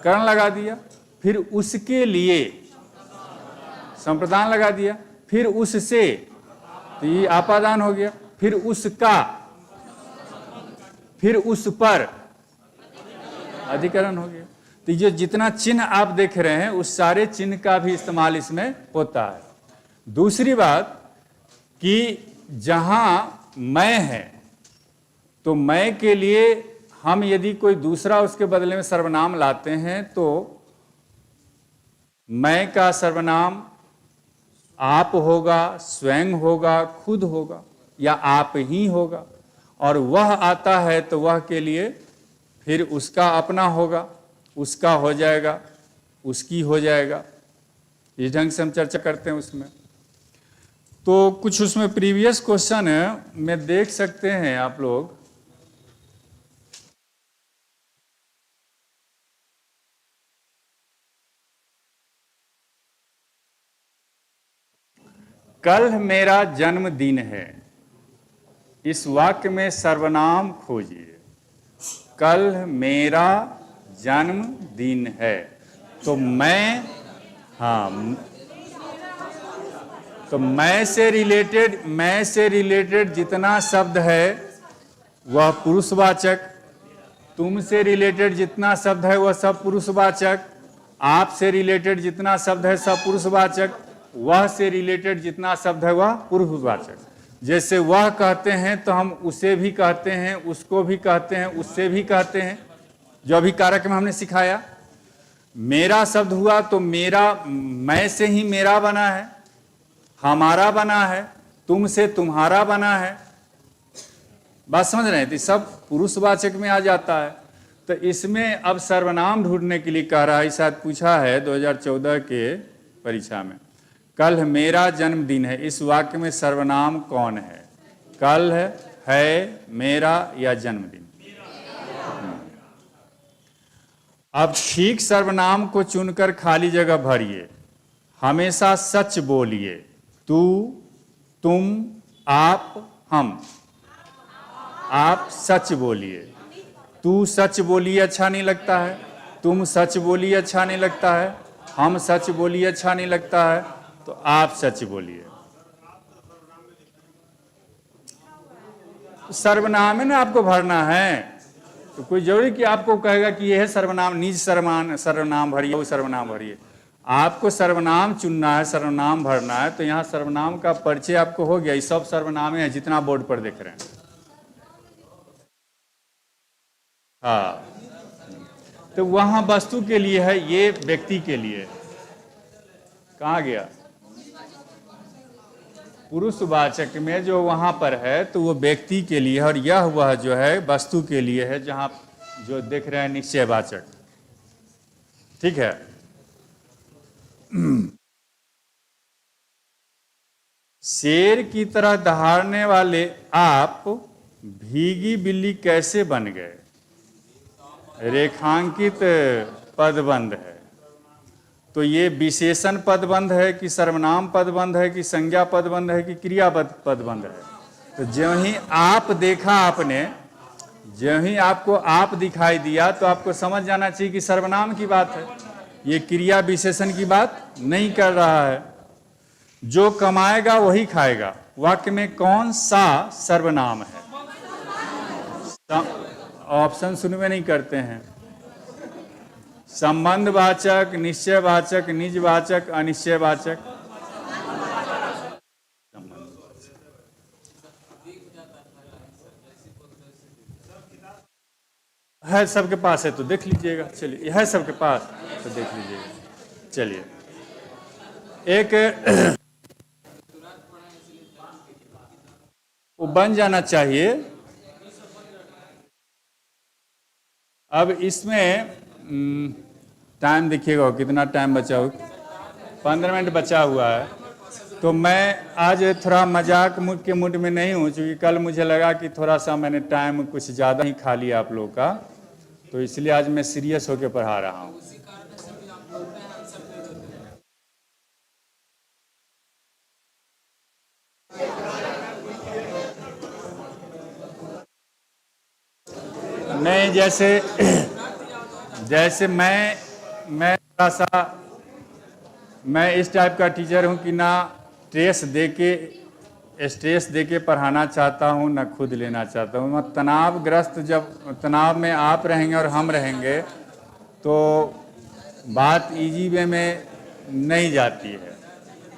कर्म लगा दिया, फिर उसके लिए संप्रदान लगा दिया, फिर उससे, तो ये आपादान हो गया, फिर उसका, फिर उस पर अधिकरण हो गया। तो ये जितना चिन्ह आप देख रहे हैं उस सारे चिन्ह का भी इस्तेमाल इसमें होता है। दूसरी बात कि जहां मैं है तो मैं के लिए हम यदि कोई दूसरा उसके बदले में सर्वनाम लाते हैं तो मैं का सर्वनाम आप होगा, स्वयं होगा, खुद होगा या आप ही होगा। और वह आता है तो वह के लिए फिर उसका अपना होगा, उसका हो जाएगा, उसकी हो जाएगा। इस ढंग से हम चर्चा करते हैं उसमें। तो कुछ उसमें प्रीवियस क्वेश्चन में देख सकते हैं आप लोग। कल मेरा जन्मदिन है, इस वाक्य में सर्वनाम खोजिए। कल मेरा जन्मदिन है, तो मैं, हाँ, तो मैं से रिलेटेड जितना शब्द है वह पुरुषवाचक, तुम से रिलेटेड जितना शब्द है वह सब पुरुषवाचक, आप से रिलेटेड जितना शब्द है सब पुरुषवाचक, वह से रिलेटेड जितना शब्द है वह पुरुषवाचक। जैसे वह कहते हैं तो हम उसे भी कहते हैं, उसको भी कहते हैं, उससे भी कहते हैं, जो अभी कारक में हमने सिखाया। मेरा शब्द हुआ तो मेरा, मैं से ही मेरा बना है, हमारा बना है, तुम से तुम्हारा बना है। बात समझ रहे हैं? तो सब पुरुषवाचक में आ जाता है। तो इसमें अब सर्वनाम ढूंढने के लिए कह रहा है, शायद पूछा है 2014 के परीक्षा में, कल मेरा जन्मदिन है, इस वाक्य में सर्वनाम कौन है? कल है, मेरा या जन्मदिन? अब ठीक सर्वनाम को चुनकर खाली जगह भरिए। हमेशा सच बोलिए। तू, तुम, आप, हम। आप सच बोलिए। तू सच बोलिए अच्छा नहीं लगता है, तुम सच बोलिए अच्छा नहीं लगता है, हम सच बोलिए अच्छा नहीं लगता है, तो आप सच बोलिए। तो सर्वनाम है ना, आपको भरना है। तो कोई जरूरी कि आपको कहेगा कि यह है सर्वनाम, निज सर्वनाम भरिए, वो सर्वनाम भरिए। आपको सर्वनाम चुनना है, सर्वनाम भरना है। तो यहाँ सर्वनाम का परिचय आपको हो गया। ये सब सर्वनाम है जितना बोर्ड पर देख रहे हैं। हाँ, तो वहां वस्तु के लिए है, ये व्यक्ति के लिए। कहाँ गया? पुरुषवाचक में जो वहां पर है तो वो व्यक्ति के लिए है, और यह वह जो है वस्तु के लिए है, जहां जो देख रहे हैं निश्चयवाचक। ठीक है। शेर की तरह दहाड़ने वाले आप भीगी बिल्ली कैसे बन गए? रेखांकित पदबंध है। तो ये विशेषण पदबंध है कि सर्वनाम पदबंध है कि संज्ञा पदबंध है कि क्रिया पदबंध है? तो जो ही आप देखा आपने, जो ही आपको आप दिखाई दिया, तो आपको समझ जाना चाहिए कि सर्वनाम की बात है, ये क्रिया विशेषण की बात नहीं कर रहा है। जो कमाएगा वही खाएगा वाक्य में कौन सा सर्वनाम है? ऑप्शन सुनवे नहीं करते हैं। संबंधवाचक, निश्चयवाचक, निजवाचक, अनिश्चयवाचक। है सबके पास है तो देख लीजिएगा। चलिए, है सबके पास तो देख लीजिएगा। चलिए, एक वो बन जाना चाहिए। अब इसमें टाइम देखिएगा कितना टाइम बचा हुआ, 15 मिनट बचा हुआ है। तो मैं आज थोड़ा मजाक के मूड में नहीं हूँ, क्योंकि कल मुझे लगा कि थोड़ा सा मैंने टाइम कुछ ज़्यादा ही खा लिया आप लोगों का, तो इसलिए आज मैं सीरियस होकर पढ़ा रहा हूँ। नहीं, जैसे मैं थोड़ा सा, मैं इस टाइप का टीचर हूँ कि ना स्ट्रेस दे के पढ़ाना चाहता हूँ, ना खुद लेना चाहता हूँ। मैं तनावग्रस्त, जब तनाव में आप रहेंगे और हम रहेंगे तो बात इजी वे में नहीं जाती है।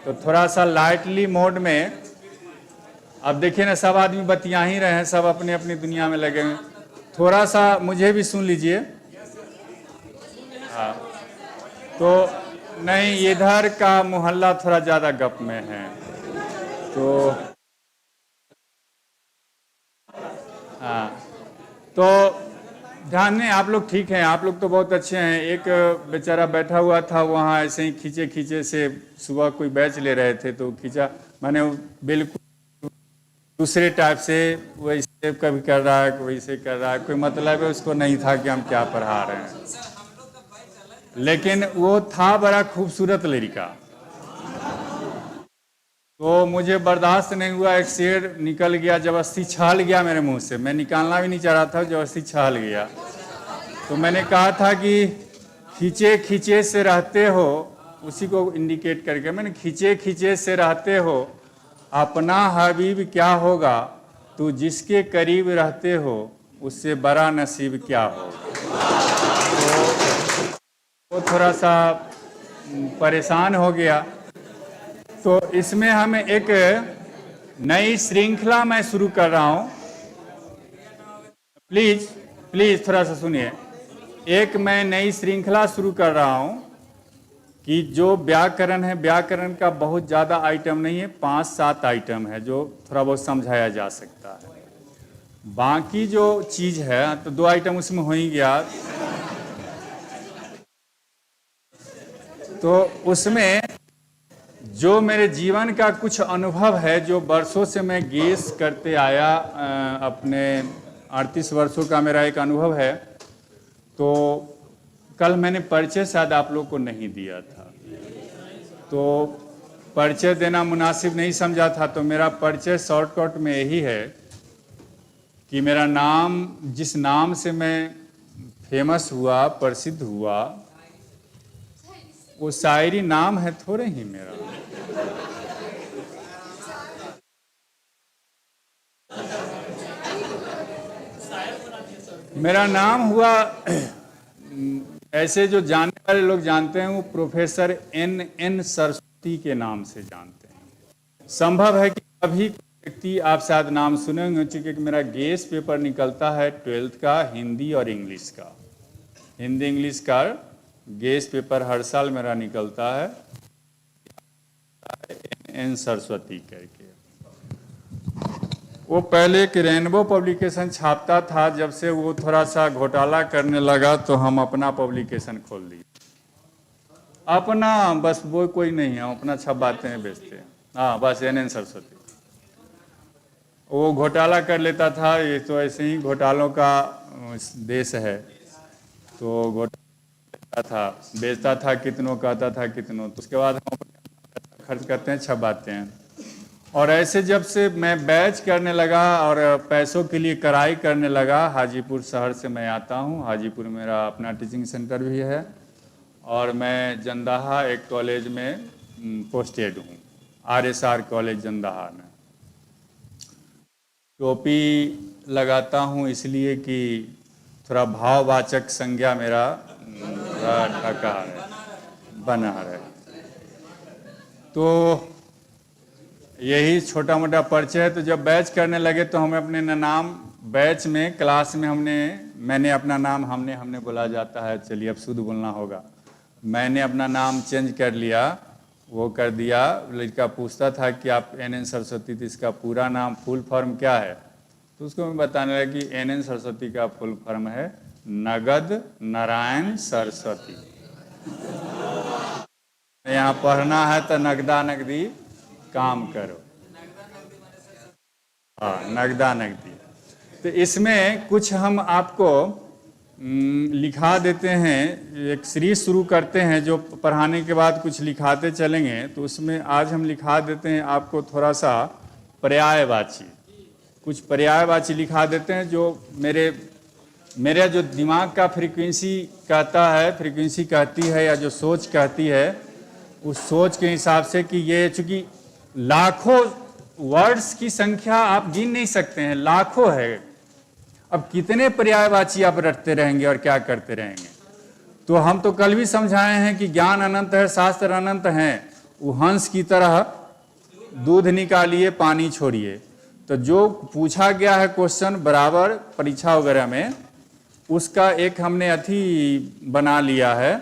तो थोड़ा सा लाइटली मोड में, अब देखिए ना, सब आदमी बतिया ही रहे हैं, सब अपने अपनी दुनिया में लगे हैं। थोड़ा सा मुझे भी सुन लीजिए। हाँ, तो नहीं, इधर का मोहल्ला थोड़ा ज़्यादा गप में है, तो हाँ, तो ध्यान दें। आप लोग ठीक हैं, आप लोग तो बहुत अच्छे हैं। एक बेचारा बैठा हुआ था वहाँ, ऐसे ही खींचे खींचे से सुबह कोई बैच ले रहे थे तो खींचा, मैंने बिल्कुल दूसरे टाइप से, वैसे कभी कर रहा है, कोई से कर रहा है, कोई मतलब है उसको नहीं था कि हम क्या पढ़ा रहे हैं। लेकिन वो था बड़ा खूबसूरत लड़का, तो मुझे बर्दाश्त नहीं हुआ, एक शेर निकल गया, जबरदस्ती छाल गया मेरे मुंह से। मैं निकालना भी नहीं चाह रहा था, जबरदस्ती छाल गया। तो मैंने कहा था कि खींचे खींचे से रहते हो, उसी को इंडिकेट करके मैंने, खींचे खींचे से रहते हो, अपना हबीब क्या होगा, तू जिसके करीब रहते हो उससे बड़ा नसीब क्या होगा। तो वो थोड़ा सा परेशान हो गया। तो इसमें हम एक नई श्रृंखला मैं शुरू कर रहा हूं। प्लीज प्लीज थोड़ा सा सुनिए। एक मैं नई श्रृंखला शुरू कर रहा हूं कि जो व्याकरण है, व्याकरण का बहुत ज़्यादा आइटम नहीं है, 5-7 आइटम है जो थोड़ा बहुत समझाया जा सकता है। बाकी जो चीज़ है तो 2 आइटम उसमें हो ही गया। तो उसमें जो मेरे जीवन का कुछ अनुभव है, जो वर्षों से मैं गेस करते आया, अपने 38 वर्षों का मेरा एक अनुभव है। तो कल मैंने परिचय शायद आप लोग को नहीं दिया था, तो परिचय देना मुनासिब नहीं समझा था। तो मेरा परिचय शॉर्टकट में यही है कि मेरा नाम, जिस नाम से मैं फेमस हुआ, प्रसिद्ध हुआ, वो शायरी नाम है थोड़े ही मेरा। मेरा नाम हुआ, ऐसे जो जानने वाले लोग जानते हैं वो प्रोफेसर N सरस्वती के नाम से जानते हैं। संभव है कि अभी व्यक्ति, आप शायद नाम सुने होंगे, चूंकि मेरा गेस पेपर निकलता है 12th का हिंदी और इंग्लिश का। हिंदी इंग्लिश का गेस पेपर हर साल मेरा निकलता है, N सरस्वती करके। वो पहले एक रेनबो पब्लिकेशन छापता था, जब से वो थोड़ा सा घोटाला करने लगा तो हम अपना पब्लिकेशन खोल दिए। अपना बस, वो कोई नहीं है, हम अपना छपाते हैं, बेचते हैं। हाँ बस, N सरस्वती। वो घोटाला कर लेता था, ये तो ऐसे ही घोटालों का देश है। तो घोटाला था, बेचता था कितनों, कहता था कितनों। तो उसके बाद हम खर्च करते हैं, छपाते हैं। और ऐसे जब से मैं बैच करने लगा और पैसों के लिए कराई करने लगा, हाजीपुर शहर से मैं आता हूँ। हाजीपुर मेरा अपना टीचिंग सेंटर भी है और मैं जंदाहा एक कॉलेज में पोस्टेड हूँ, RSR कॉलेज जंदाहा में। टोपी लगाता हूँ इसलिए कि थोड़ा भाववाचक संज्ञा मेरा ढका है, बना है। तो यही छोटा मोटा परिचय है। तो जब बैच करने लगे तो हमें अपने नाम, बैच में, क्लास में मैंने अपना नाम, हमने बोला जाता है, चलिए अब शुद्ध बोलना होगा, मैंने अपना नाम चेंज कर लिया, वो कर दिया। लड़का पूछता था कि आप N सरस्वती, तो इसका पूरा नाम, फुल फॉर्म क्या है? तो उसको मैं बताने लगा कि N सरस्वती का फुल फॉर्म है नगद नारायण सरस्वती। यहाँ पढ़ना है तो नगदा नगदी काम करो। हाँ, नगदा नगदी। तो इसमें कुछ हम आपको लिखा देते हैं, एक सीरीज शुरू करते हैं जो पढ़ाने के बाद कुछ लिखाते चलेंगे। तो उसमें आज हम लिखा देते हैं आपको थोड़ा सा पर्यायवाची, कुछ पर्यायवाची लिखा देते हैं जो मेरा जो दिमाग का फ्रीक्वेंसी कहता है, फ्रीक्वेंसी कहती है, या जो सोच कहती है, उस सोच के हिसाब से कि ये चूँकि लाखों वर्ड्स की संख्या आप गिन नहीं सकते हैं, लाखों है। अब कितने पर्यायवाची आप रटते रहेंगे और क्या करते रहेंगे? तो हम तो कल भी समझाए हैं कि ज्ञान अनंत है, शास्त्र अनंत हैं। वो हंस की तरह दूध निकालिए, पानी छोड़िए। तो जो पूछा गया है क्वेश्चन बराबर परीक्षा वगैरह में, उसका एक हमने अथी बना लिया है।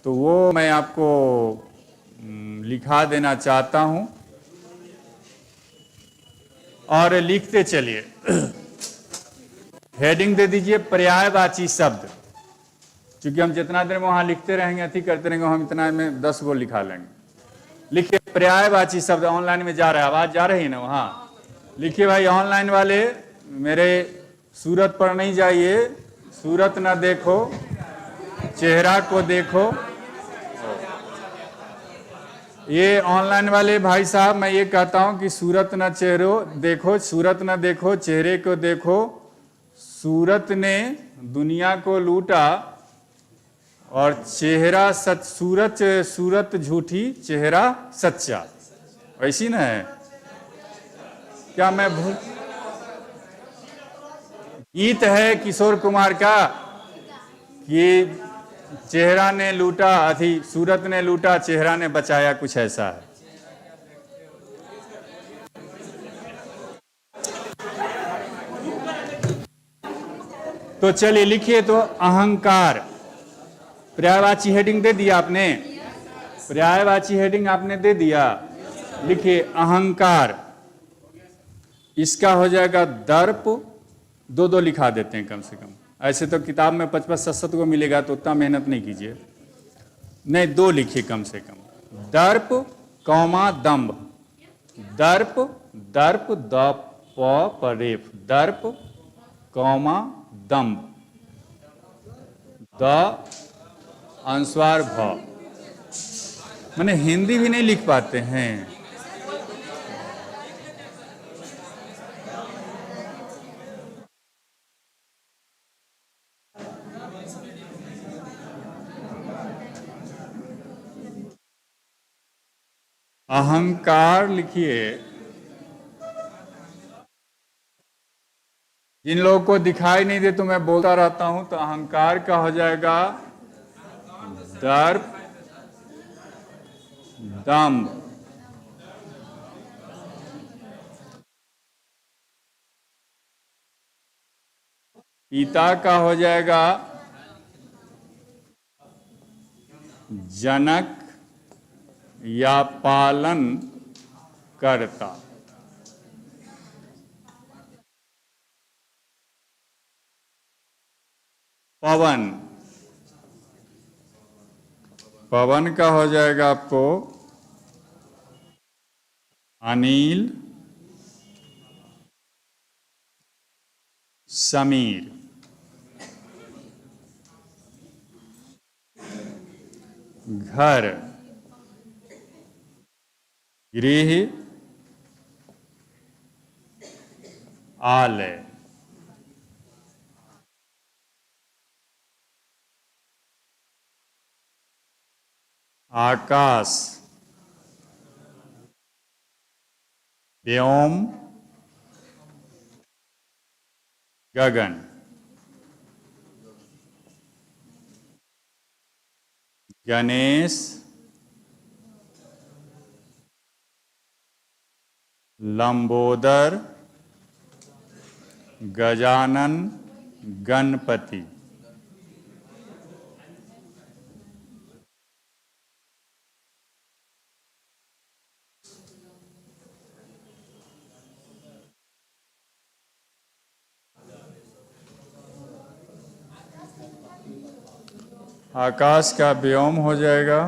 तो वो मैं आपको लिखा देना चाहता हूं और लिखते चलिए। हेडिंग दे दीजिए पर्यायवाची शब्द। क्योंकि हम जितना देर में वहां लिखते रहेंगे, अथी करते रहेंगे, हम इतना में 10 गो लिखा लेंगे। लिखिए पर्यायवाची शब्द। ऑनलाइन में जा रहा है, आवाज जा रही है ना? वहां लिखिए भाई। ऑनलाइन वाले मेरे सूरत पर नहीं जाइए, सूरत ना देखो, चेहरा को देखो। ये ऑनलाइन वाले भाई साहब, मैं ये कहता हूं कि सूरत न चेहरो देखो, सूरत न देखो, चेहरे को देखो। सूरत ने दुनिया को लूटा और चेहरा सच, सूरत झूठी, चेहरा सच्चा। वैसी ना है क्या? मैं भूल, गीत है किशोर कुमार का कि चेहरा ने लूटा, अथी सूरत ने लूटा, चेहरा ने बचाया, कुछ ऐसा है। तो चलिए लिखिए तो अहंकार, पर्यायवाची हेडिंग दे दिया आपने, पर्यायवाची हेडिंग आपने दे दिया। लिखिए अहंकार, इसका हो जाएगा दर्प, दो दो लिखा देते हैं कम से कम, ऐसे तो किताब में 55-57 को मिलेगा तो उतना मेहनत नहीं कीजिए, नहीं दो लिखिए कम से कम। दर्प comma dambha, darpa, darpa the प रेफ, दर्प कौमा दम्भ, द अनुस्वार भ। मैंने हिंदी भी नहीं लिख पाते हैं। अहंकार लिखिए, जिन लोगों को दिखाई नहीं दे तो मैं बोलता रहता हूं, तो अहंकार का हो जाएगा दर्प दम्भ, पिता का हो जाएगा जनक या पालन करता, पवन, पवन का हो जाएगा आपको अनिल समीर, घर गृह आलय, आकाश व्योम गगन, गणेश लंबोदर गजानन गणपति, आकाश का व्योम हो जाएगा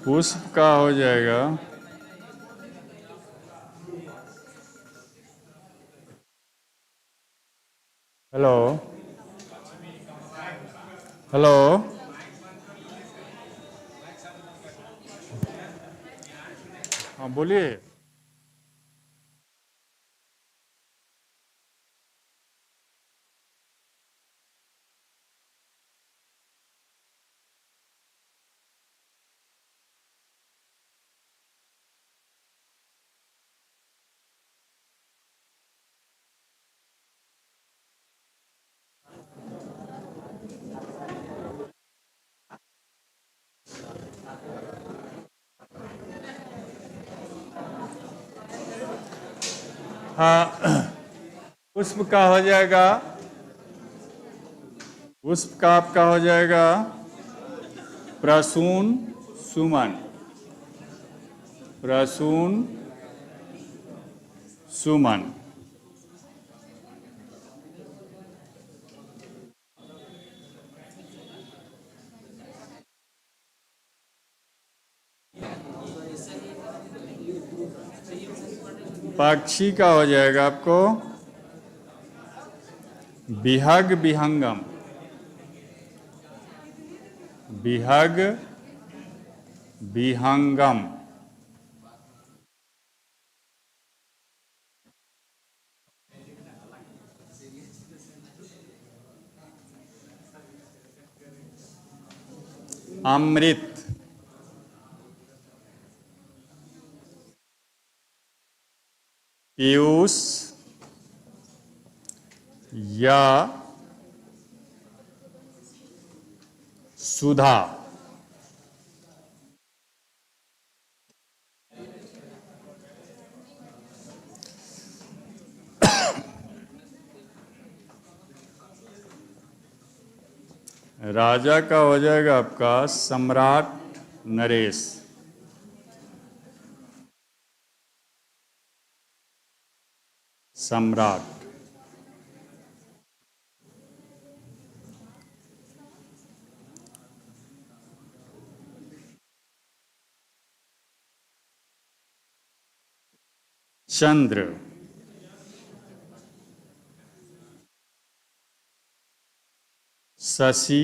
पुष्प का हो जाएगा हेलो हेलो हाँ बोलिए। हाँ पुष्प का हो जाएगा, पुष्प का आपका हो जाएगा प्रसून सुमन, प्रसून सुमन, पक्षी का हो जाएगा आपको विहग विहंगम, विहग विहंगम। अमृत। पीयूष या सुधा। राजा का हो जाएगा आपका सम्राट नरेश। सम्राट। चंद्र। शशि।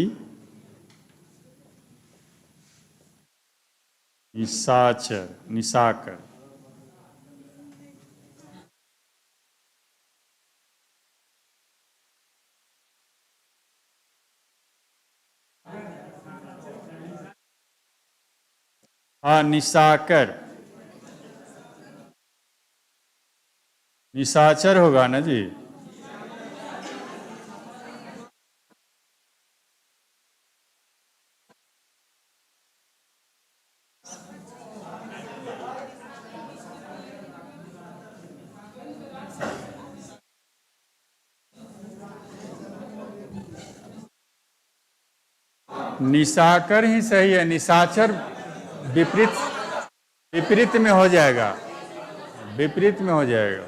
निशाचर निशाकर। हाँ, निशाकर। निशाचर होगा ना जी। निशाकर ही सही है। निशाचर विपरीत विपरीत में हो जाएगा। विपरीत में हो जाएगा।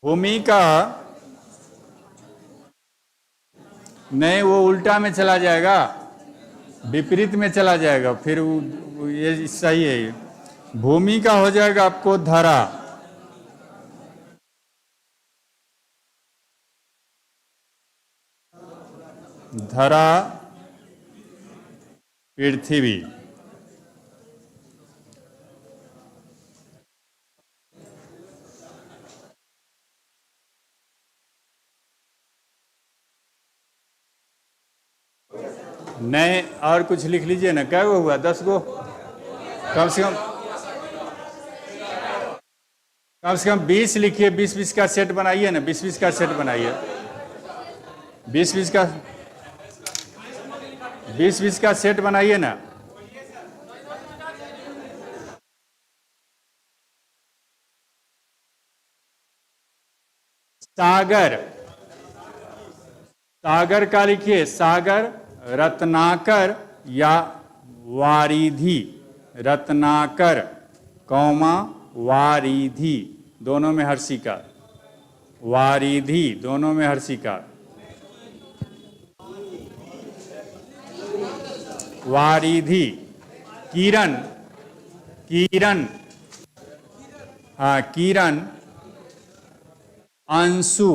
भूमिका नहीं, वो उल्टा में चला जाएगा, विपरीत में चला जाएगा। फिर ये सही है। ये भूमिका हो जाएगा आपको धरा। धरा पृथ्वी। नए और कुछ लिख लीजिए ना। क्या हुआ? 10 गो कम से कम 20 लिखिए। 20-20 का सेट बनाइए ना। 20-20 का सेट बनाइए। 20-20 का सेट बनाइए ना। सागर। सागर का लिखिए। सागर रत्नाकर या वारिधि। रत्नाकर कौमा वारिधि, दोनों में हर्षिकार। वारिधि दोनों में हर्षिकार। वारिधि। किरण। किरण। हाँ, किरण। अंशु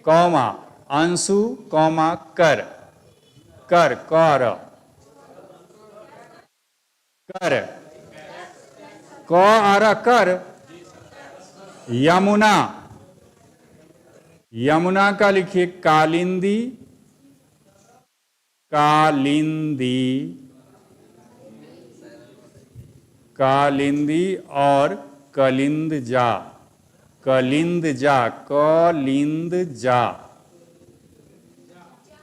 कौमा अंशु कौमा कर। कर कर कर क आरा कर। यमुना। यमुना का लिखिए कालिंदी। कालिंदी। कालिंदी और कलिंद जा। कलिंद जा। कलिंद जा।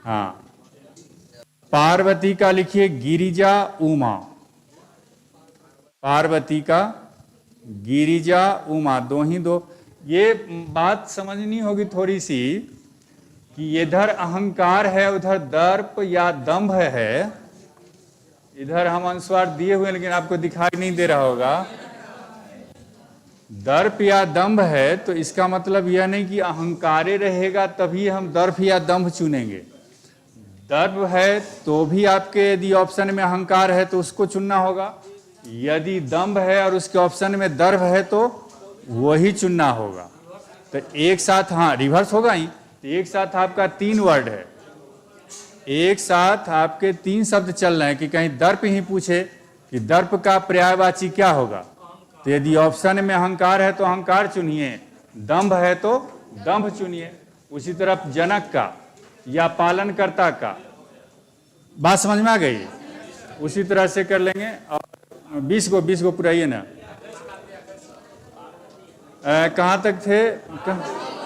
हाँ। पार्वती का लिखिए गिरिजा उमा। पार्वती का गिरिजा उमा, दो ही दो। ये बात समझनी होगी थोड़ी सी कि इधर अहंकार है, उधर दर्प या दंभ है। इधर हम अनुस्वार दिए हुए लेकिन आपको दिखाई नहीं दे रहा होगा। दर्प या दंभ है तो इसका मतलब यह नहीं कि अहंकारे रहेगा तभी हम दर्प या दंभ चुनेंगे। दर्प है तो भी आपके यदि ऑप्शन में अहंकार है तो उसको चुनना होगा। यदि दंभ है और उसके ऑप्शन में दर्भ है तो वही चुनना होगा। तो एक साथ, हाँ रिवर्स होगा ही, तो एक साथ आपका 3 वर्ड है, एक साथ आपके 3 शब्द चल रहे हैं कि कहीं दर्प ही पूछे कि दर्प का पर्यायवाची क्या होगा, तो यदि ऑप्शन में अहंकार है तो अहंकार चुनिए, दंभ है तो दंभ चुनिए। उसी तरफ जनक का या पालनकर्ता का, बात समझ में आ गई? उसी तरह से कर लेंगे। और 20 को पुराइए ना। कहाँ तक थे?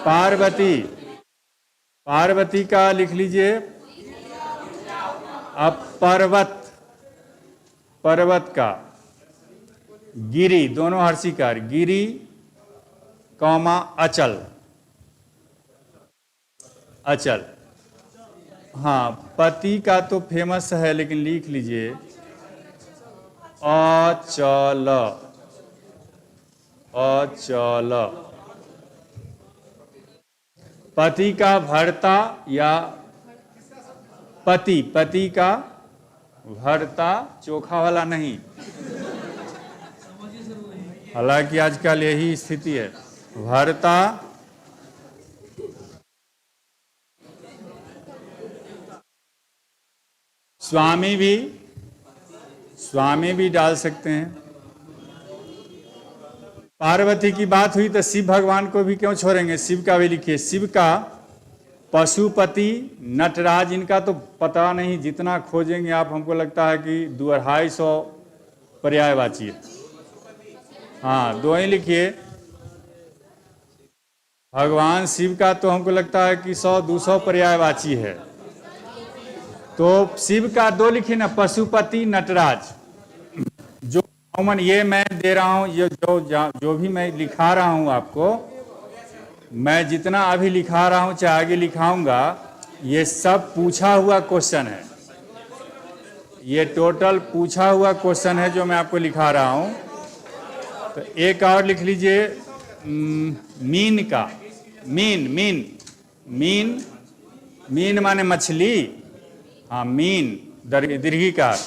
पार्वती, पार्वती का लिख लीजिए। अब पर्वत, पर्वत का, गिरी, दोनों हर्षिकार, गिरी कौमा अचल, अचल। हाँ, पति का तो फेमस है, लेकिन लिख लीजिए अचल, अचल। पति का भर्ता या पति, पति का भर्ता, चोखा वाला नहीं, हालांकि आजकल यही स्थिति है। भर्ता, स्वामी भी, स्वामी भी डाल सकते हैं। पार्वती की बात हुई तो शिव भगवान को भी क्यों छोड़ेंगे, शिव का भी लिखिए। शिव का पशुपति, नटराज, इनका तो पता नहीं, जितना खोजेंगे आप, हमको लगता है कि 250 पर्यायवाची है। हाँ, 2 ही लिखिए। भगवान शिव का तो हमको लगता है कि 100-200 पर्यायवाची है, तो शिव का 2 लिखिए ना, पशुपति, नटराज। जो कॉमन ये मैं दे रहा हूं, ये जो भी मैं लिखा रहा हूं आपको, मैं जितना अभी लिखा रहा हूं चाहे आगे लिखाऊंगा, ये सब पूछा हुआ क्वेश्चन है, ये टोटल पूछा हुआ क्वेश्चन है जो मैं आपको लिखा रहा हूं। तो एक और लिख लीजिए, मीन का, मीन, मीन, मीन, मीन माने मछली, हाँ मीन, दीर्घिकार,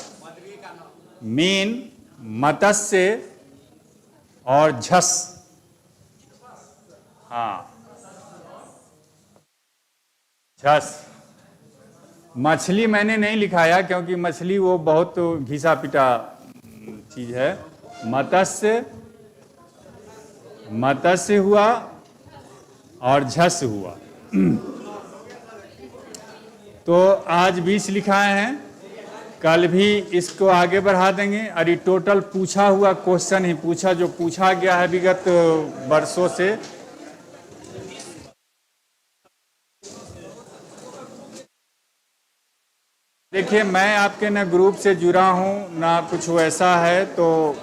मीन, मत्स्य और झस, हाँ झस। मछली मैंने नहीं लिखाया क्योंकि मछली वो बहुत घिसा पिटा चीज है। मत्स्य, मत्स्य हुआ और झस हुआ। तो आज 20 लिखाए हैं, कल भी इसको आगे बढ़ा देंगे। और ये टोटल पूछा हुआ क्वेश्चन ही पूछा, जो पूछा गया है विगत वर्षों से। देखिए, मैं आपके ना ग्रुप से जुड़ा हूं ना कुछ वैसा है, तो